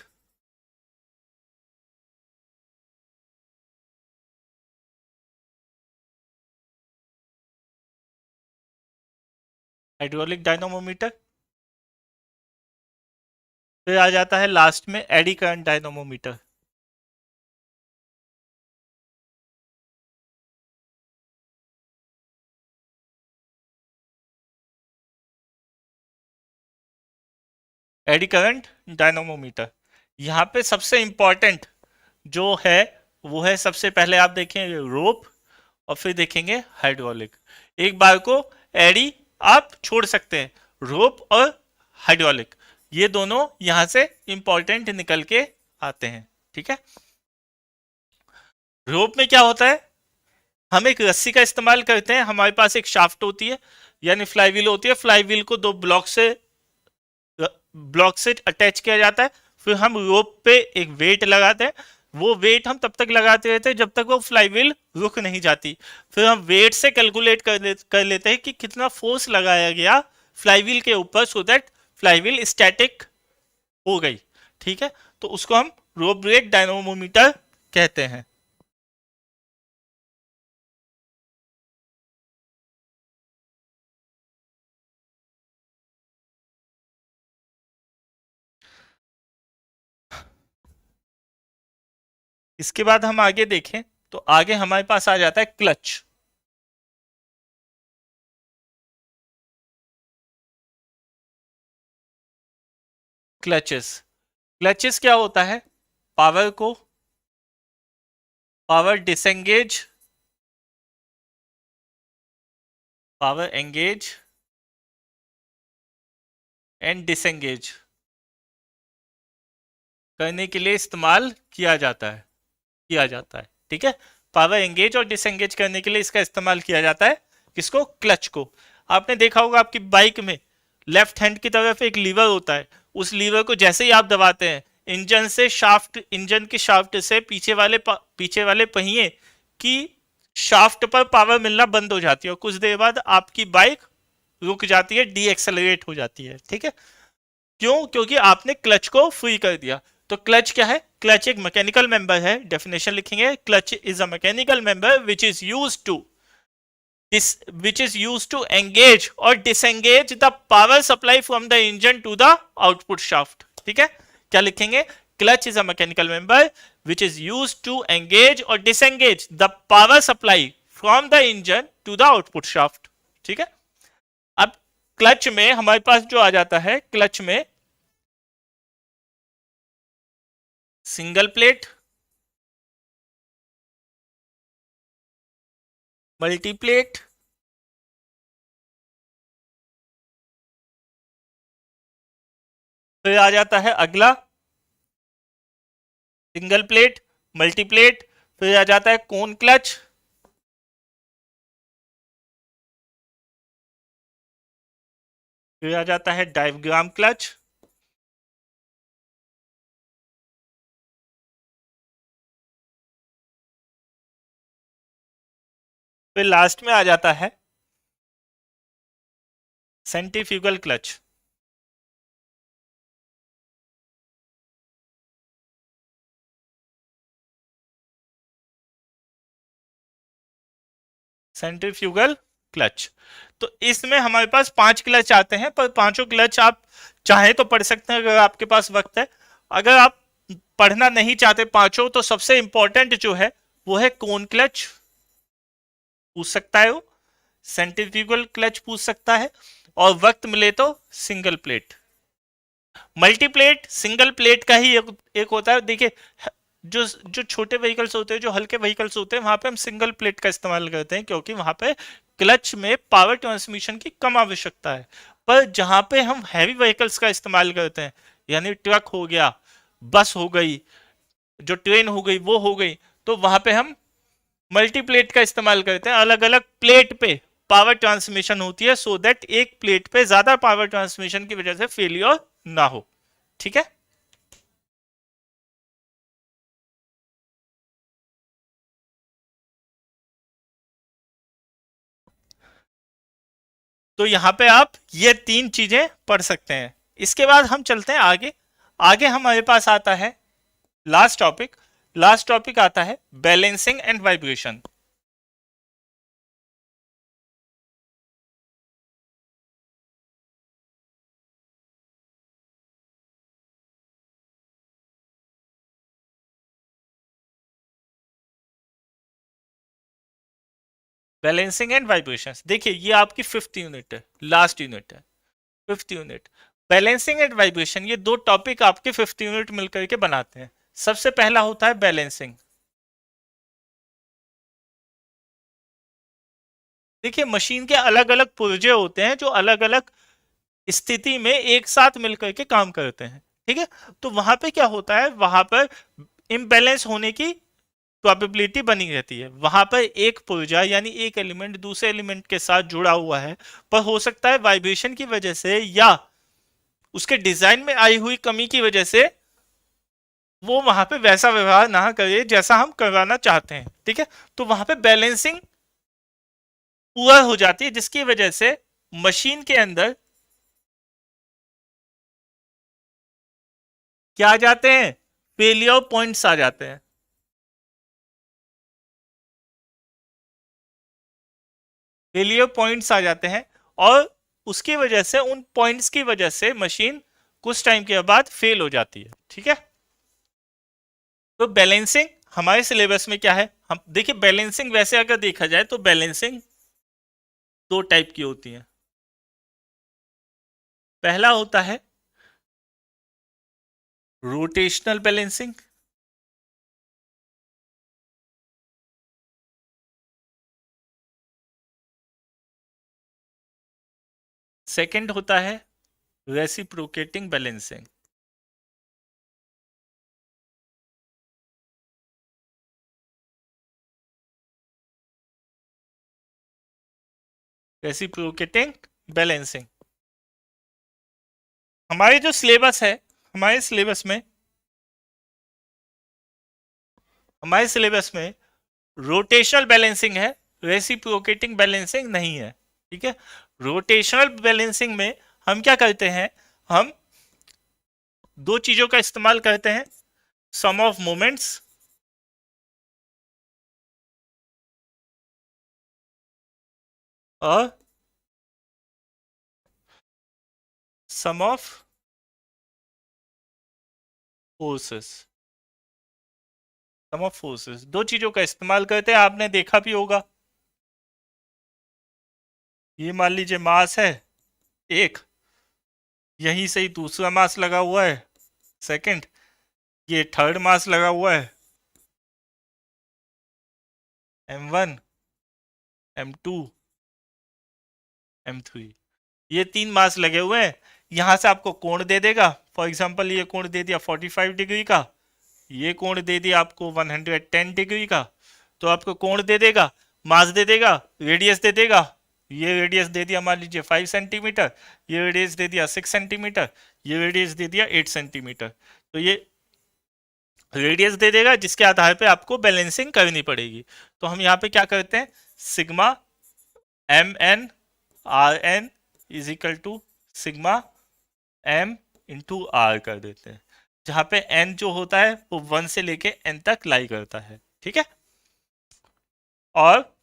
Hydraulic dynamometer. फिर आ जाता है लास्ट में eddy current dynamometer. Eddy current dynamometer. यहाँ पे सबसे इंपॉर्टेंट जो है वो है, सबसे पहले आप देखेंगे रोप और फिर देखेंगे हाइड्रोलिक। एक बार को एडी आप छोड़ सकते हैं, रोप और हाइड्रोलिक ये दोनों यहां से इंपॉर्टेंट निकल के आते हैं। ठीक है। रोप में क्या होता है? हम एक रस्सी का इस्तेमाल करते हैं, हमारे पास एक शाफ्ट होती है यानी फ्लाईव्हील होती है। फ्लाईव्हील को दो ब्लॉक से अटैच किया जाता है। फिर हम रोप पे एक वेट लगाते हैं। वो वेट हम तब तक लगाते रहते हैं जब तक वो फ्लाईव्हील रुक नहीं जाती। फिर हम वेट से कैलकुलेट कर लेते हैं कि कितना फोर्स लगाया गया फ्लाईव्हील के ऊपर, सो दैट फ्लाईव्हील स्टैटिक हो गई। ठीक है। तो उसको हम रोप ब्रेक डायनोमोमीटर कहते हैं। इसके बाद हम आगे देखें तो आगे हमारे पास आ जाता है क्लच। क्लचेस। क्लचेस क्या होता है? पावर को, power disengage power engage and disengage करने के लिए इस्तेमाल किया जाता है। ठीक है, पावर एंगेज और डिसएंगेज करने के लिए इसका इस्तेमाल किया जाता है। किसको? क्लच को। आपने देखा होगा आपकी बाइक में लेफ्ट हैंड की तरफ एक लीवर होता है, उस लीवर को जैसे ही आप दबाते हैं इंजन की शाफ्ट से पीछे वाले पहिए की शाफ्ट पर पावर मिलना बंद हो जाती है और कुछ देर बाद आपकी बाइक रुक जाती है, डी एक्सेलरेट हो जाती है। ठीक है, क्यों? क्योंकि आपने क्लच को फ्री कर दिया। तो क्लच क्या है? क्लच एक मैकेनिकल मेंबर है। डेफिनेशन लिखेंगे, clutch is a mechanical member which is used to engage or disengage the power supply from the engine to the output shaft. ठीक है, क्या लिखेंगे? Clutch is a mechanical member which is used to engage or disengage the power supply from the engine to the output shaft. ठीक है, अब clutch में हमारे पास जो आ जाता है, क्लच में सिंगल प्लेट, मल्टी प्लेट, फिर आ जाता है अगला सिंगल प्लेट, मल्टी प्लेट, फिर आ जाता है कोन क्लच, फिर आ जाता है डायफ्राम क्लच, फिर लास्ट में आ जाता है सेंट्रीफ्यूगल क्लच। Centrifugal clutch. तो इसमें हमारे पास 5 क्लच आते हैं, पर पांचों क्लच आप चाहे तो पढ़ सकते हैं अगर आपके पास वक्त है। अगर आप पढ़ना नहीं चाहते पांचों, तो सबसे इंपॉर्टेंट जो है वो है कोन क्लच, पूछ सकता है वो, सेंट्रीफ्यूगल क्लच पूछ सकता है, और वक्त मिले तो single plate. Multiplate single plate का ही एक होता है। देखिए, जो जो छोटे व्हीकल्स होते हैं, जो हल्के व्हीकल्स होते हैं, वहां पे हम सिंगल प्लेट का इस्तेमाल करते हैं क्योंकि वहां पे क्लच में पावर ट्रांसमिशन की कम आवश्यकता है। पर जहां पे हम हैवी व्हीकल्स का इस्तेमाल करते हैं, यानी ट्रक हो गया, बस हो गई, जो ट्रेन हो गई, वो हो गई, तो वहां पे हम मल्टीप्लेट का इस्तेमाल करते हैं। अलग अलग प्लेट पे पावर ट्रांसमिशन होती है, सो दैट एक प्लेट पे ज्यादा पावर ट्रांसमिशन की वजह से फेलियर ना हो। ठीक है, तो यहां पे आप ये 3 चीजें पढ़ सकते हैं। इसके बाद हम चलते हैं आगे। आगे हमारे पास आता है लास्ट टॉपिक। लास्ट टॉपिक आता है balancing and vibration. Balancing and vibration, देखिए ये आपकी 5th यूनिट है, लास्ट यूनिट है, 5th unit. Balancing and vibration, ये दो टॉपिक आपके 5th यूनिट मिलकर के बनाते हैं। सबसे पहला होता है बैलेंसिंग। देखिए, मशीन के अलग अलग पुर्जे होते हैं जो अलग अलग स्थिति में एक साथ मिलकर के काम करते हैं। ठीक है, तो वहां पे क्या होता है, वहां पर इम्बैलेंस होने की प्रोबेबिलिटी बनी रहती है। वहां पर एक पुर्जा यानी एक एलिमेंट दूसरे एलिमेंट के साथ जुड़ा हुआ है, पर हो सकता है वाइब्रेशन की वजह से या उसके डिजाइन में आई हुई कमी की वजह से वो वहां पे वैसा व्यवहार ना करे जैसा हम करवाना चाहते हैं। ठीक है, तो वहां पे बैलेंसिंग पुअर हो जाती है, जिसकी वजह से मशीन के अंदर क्या आ जाते हैं, फेलियर पॉइंट्स आ जाते हैं। फेलियर पॉइंट्स आ जाते हैं, और उसकी वजह से, उन पॉइंट्स की वजह से मशीन कुछ टाइम के बाद फेल हो जाती है। ठीक है, तो बैलेंसिंग हमारे सिलेबस में क्या है, हम देखिए बैलेंसिंग वैसे अगर देखा जाए तो बैलेंसिंग दो टाइप की होती है। पहला होता है रोटेशनल बैलेंसिंग, सेकंड होता है रेसिप्रोकेटिंग बैलेंसिंग। रेसिप्रोकेटिंग बैलेंसिंग हमारे जो सिलेबस है, हमारे सिलेबस में हमारे सिलेबस में रोटेशनल बैलेंसिंग है, रेसिप्रोकेटिंग बैलेंसिंग नहीं है। ठीक है, रोटेशनल बैलेंसिंग में हम क्या करते हैं, हम दो चीजों का इस्तेमाल करते हैं, सम ऑफ मोमेंट्स और sum of forces. Sum of forces दो चीजों का इस्तेमाल करते हैं, आपने देखा भी होगा। ये मान लीजिए मास है एक, यहीं से ही दूसरा मास लगा हुआ है सेकंड, ये थर्ड मास लगा हुआ है m1 m2 m3, ये तीन मास लगे हुए हैं। यहां से आपको कोण दे देगा, फॉर एग्जांपल ये कोण दे दिया 45 डिग्री का, ये कोण दे दिया आपको 110 डिग्री का, तो आपको कोण दे देगा, मास दे देगा, रेडियस दे देगा। ये रेडियस दे दिया मान लीजिए 5 सेंटीमीटर, ये रेडियस दे दिया 6 सेंटीमीटर, ये रेडियस दे दिया 8 सेंटीमीटर। तो ये रेडियस दे देगा जिसके आधार पे आपको बैलेंसिंग करनी पड़ेगी। तो हम यहाँ पे क्या करते हैं, sigma M N R N is equal to sigma M into R कर देते हैं, जहां पे एन जो होता है वो 1 से लेके एन तक लाई करता है। ठीक है, और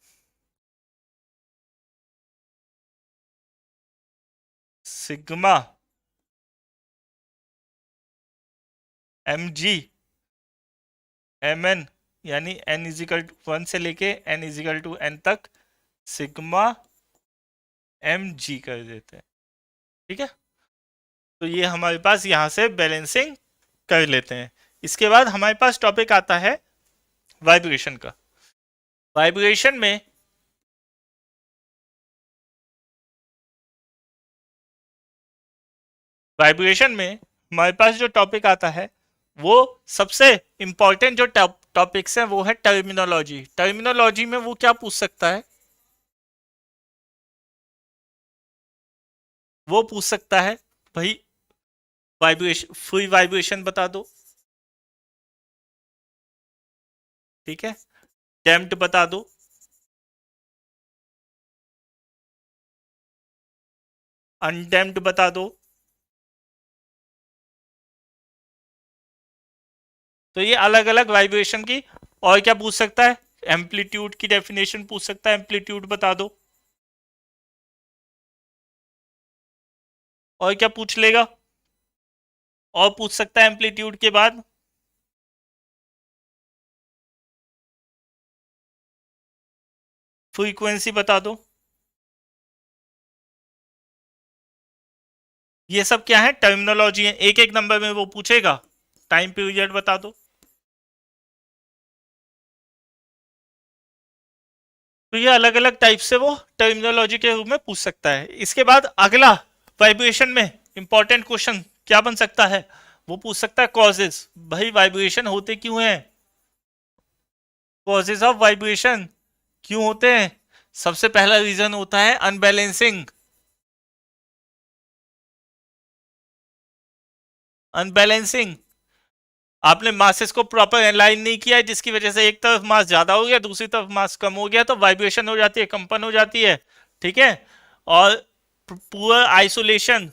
sigma M G M N यानी एन इजिकल 1 से लेके एन इजिकल टू एन तक सिग्मा एम जी कर देते हैं। ठीक है, तो ये हमारे पास यहां से बैलेंसिंग कर लेते हैं। इसके बाद हमारे पास टॉपिक आता है वाइब्रेशन का। वाइब्रेशन में वाइब्रेशन में हमारे पास जो टॉपिक आता है वो सबसे इंपॉर्टेंट जो टॉपिक्स हैं वो है टर्मिनोलॉजी। टर्मिनोलॉजी में वो क्या पूछ सकता है, वो पूछ सकता है भाई वाइब्रेशन, फ्री वाइब्रेशन बता दो। ठीक है, डैम्प्ड बता दो, अनडैम्प्ड बता दो। तो ये अलग अलग वाइब्रेशन की, और क्या पूछ सकता है, एम्पलीट्यूड की डेफिनेशन पूछ सकता है, एम्पलीट्यूड बता दो। और क्या पूछ लेगा, और पूछ सकता है एम्पलीट्यूड के बाद फ्रीक्वेंसी बता दो। ये सब क्या है, टर्मिनोलॉजी है, एक एक नंबर में वो पूछेगा। टाइम पीरियड बता दो। तो ये अलग अलग टाइप से वो टर्मिनोलॉजी के रूप में पूछ सकता है। इसके बाद अगला वाइब्रेशन में इंपॉर्टेंट क्वेश्चन क्या बन सकता है, वो पूछ सकता है कॉजेस। भाई वाइब्रेशन होते क्यों हैं, कॉजेज ऑफ वाइब्रेशन क्यों होते हैं। सबसे पहला रीजन होता है अनबैलेंसिंग। अनबैलेंसिंग, आपने मासेस को प्रॉपर अलाइन नहीं किया है, जिसकी वजह से एक तरफ मास ज्यादा हो गया, दूसरी तरफ मास कम हो गया, तो वाइब्रेशन हो जाती है, कंपन हो जाती है। ठीक है, और पुअर आइसोलेशन,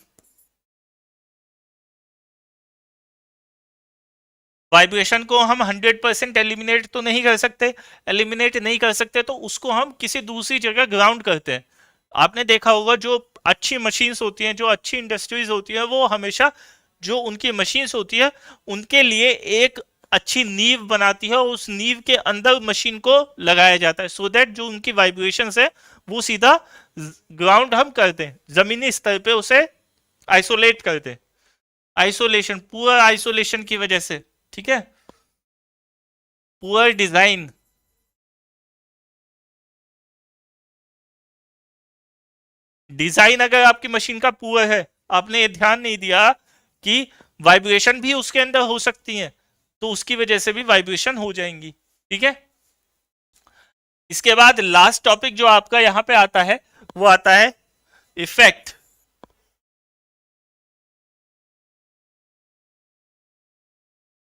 वाइब्रेशन को हम 100% एलिमिनेट तो नहीं कर सकते, एलिमिनेट नहीं कर सकते तो उसको हम किसी दूसरी जगह ग्राउंड करते हैं। आपने देखा होगा जो अच्छी मशीन्स होती हैं, जो अच्छी इंडस्ट्रीज होती हैं, वो हमेशा जो उनकी मशीन्स होती है उनके लिए एक अच्छी नींव बनाती है, और उस नींव के अंदर मशीन को लगाया जाता है, सो दैट जो उनकी वाइब्रेशन है वो सीधा ग्राउंड हम करते हैं, जमीनी स्तर पे उसे आइसोलेट करते हैं। आइसोलेशन, पूरा आइसोलेशन की वजह से। ठीक है, पुअर डिजाइन, डिजाइन अगर आपकी मशीन का पुअर है, आपने ये ध्यान नहीं दिया कि वाइब्रेशन भी उसके अंदर हो सकती है, तो उसकी वजह से भी वाइब्रेशन हो जाएंगी। ठीक है, इसके बाद लास्ट टॉपिक जो आपका यहां पे आता है वो आता है इफेक्ट।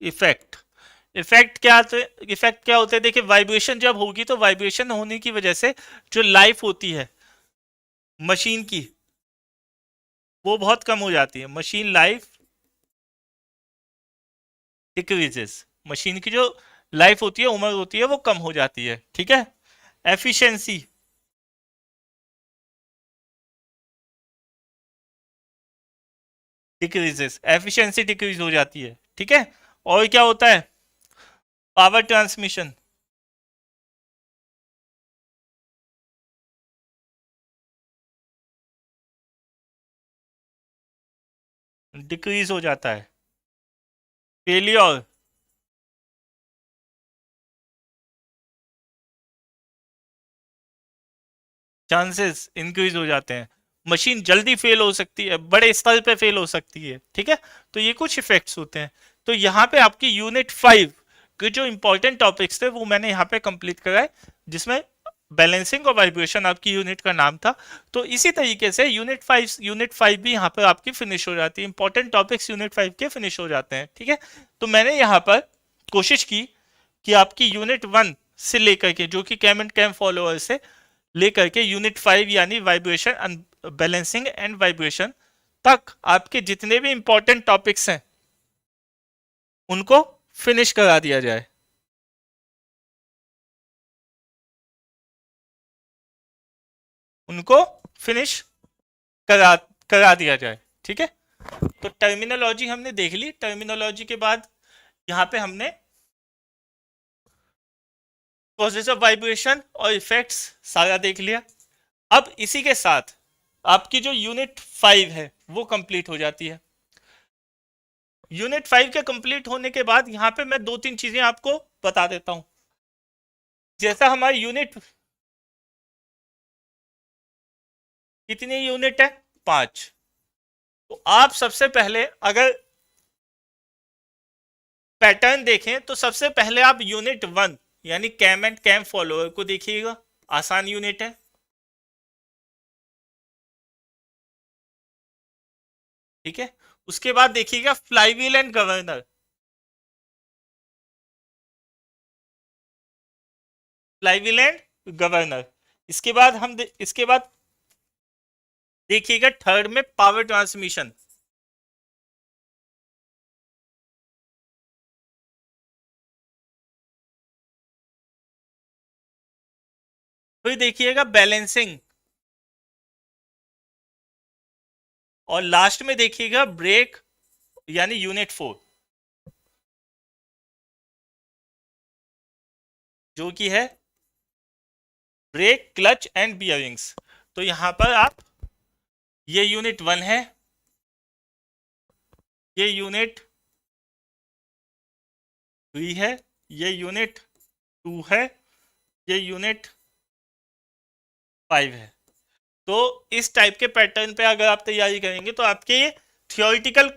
इफेक्ट इफेक्ट क्या होते इफेक्ट क्या होते हैं? देखिए, वाइब्रेशन जब होगी तो वाइब्रेशन होने की वजह से जो लाइफ होती है मशीन की वो बहुत कम हो जाती है। मशीन लाइफ डिक्रीजेस, मशीन की जो लाइफ होती है, उम्र होती है, वो कम हो जाती है। ठीक है, एफिशिएंसी डिक्रीजेस, एफिशिएंसी डिक्रीज हो जाती है। ठीक है, और क्या होता है? पावर ट्रांसमिशन डिक्रीज हो जाता है। फेलियर चांसेस इंक्रीज हो जाते हैं। मशीन जल्दी फेल हो सकती है, बड़े स्तर पे फेल हो सकती है। ठीक है, तो ये कुछ इफेक्ट्स होते हैं। तो यहाँ पे आपकी यूनिट 5 के जो इंपॉर्टेंट टॉपिक्स थे वो मैंने यहाँ पे कंप्लीट कराए, जिसमें बैलेंसिंग और वाइब्रेशन आपकी यूनिट का नाम था। तो इसी तरीके से यूनिट 5 भी यहाँ पर आपकी फिनिश हो जाती है। इंपॉर्टेंट टॉपिक्स यूनिट 5 के फिनिश हो जाते हैं। ठीक है, तो मैंने यहाँ पर कोशिश की कि आपकी यूनिट 1 से लेकर के, जो कि कैम एंड कैम फॉलोअर से लेकर के यूनिट 5 यानी वाइब्रेशन, बैलेंसिंग एंड वाइब्रेशन तक आपके जितने भी इंपॉर्टेंट टॉपिक्स हैं उनको फिनिश करा दिया जाए। उनको फिनिश करा करा दिया जाए। ठीक है, तो टर्मिनोलॉजी हमने देख ली। टर्मिनोलॉजी के बाद यहाँ पे हमने कॉजेस ऑफ वाइब्रेशन और इफेक्ट्स सारा देख लिया। अब इसी के साथ आपकी जो यूनिट 5 है वो कंप्लीट हो जाती है। यूनिट 5 के कंप्लीट होने के बाद यहाँ पे मैं 2-3 चीजें आपको बता देता हूं। जैसा हमारी यूनिट कितनी यूनिट है? 5। तो आप सबसे पहले अगर पैटर्न देखें तो सबसे पहले आप यूनिट 1 यानी कैम एंड कैम फॉलोअर को देखिएगा। आसान यूनिट है। ठीक है, उसके बाद देखिएगा flywheel and governor. Flywheel and governor. इसके बाद देखिएगा थर्ड में पावर ट्रांसमिशन। फिर देखिएगा बैलेंसिंग, और लास्ट में देखिएगा ब्रेक यानी यूनिट 4, जो कि है ब्रेक, क्लच एंड बियरिंग्स। तो यहां पर आप, ये यूनिट 1 है, ये यूनिट 3 है, ये यूनिट 2 है, ये यूनिट 5 है। तो इस टाइप के पैटर्न पे अगर आप तैयारी करेंगे तो आपके थियोरिटिकल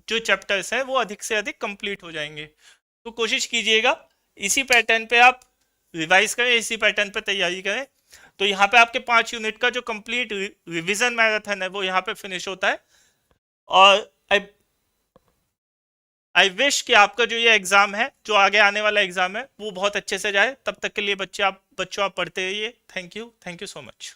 जो चैप्टर्स हैं वो अधिक से अधिक कंप्लीट हो जाएंगे। तो कोशिश कीजिएगा इसी पैटर्न पे आप रिवाइज करें, इसी पैटर्न पे तैयारी करें। तो यहाँ पे आपके 5 यूनिट का जो कंप्लीट रिवीजन मैराथन है वो यहाँ पे फिनिश होता है। और आई विश कि आपका जो ये एग्जाम है, जो आगे आने वाला एग्जाम है, वो बहुत अच्छे से जाए। तब तक के लिए बच्चों आप पढ़ते रहिए। Thank you so much.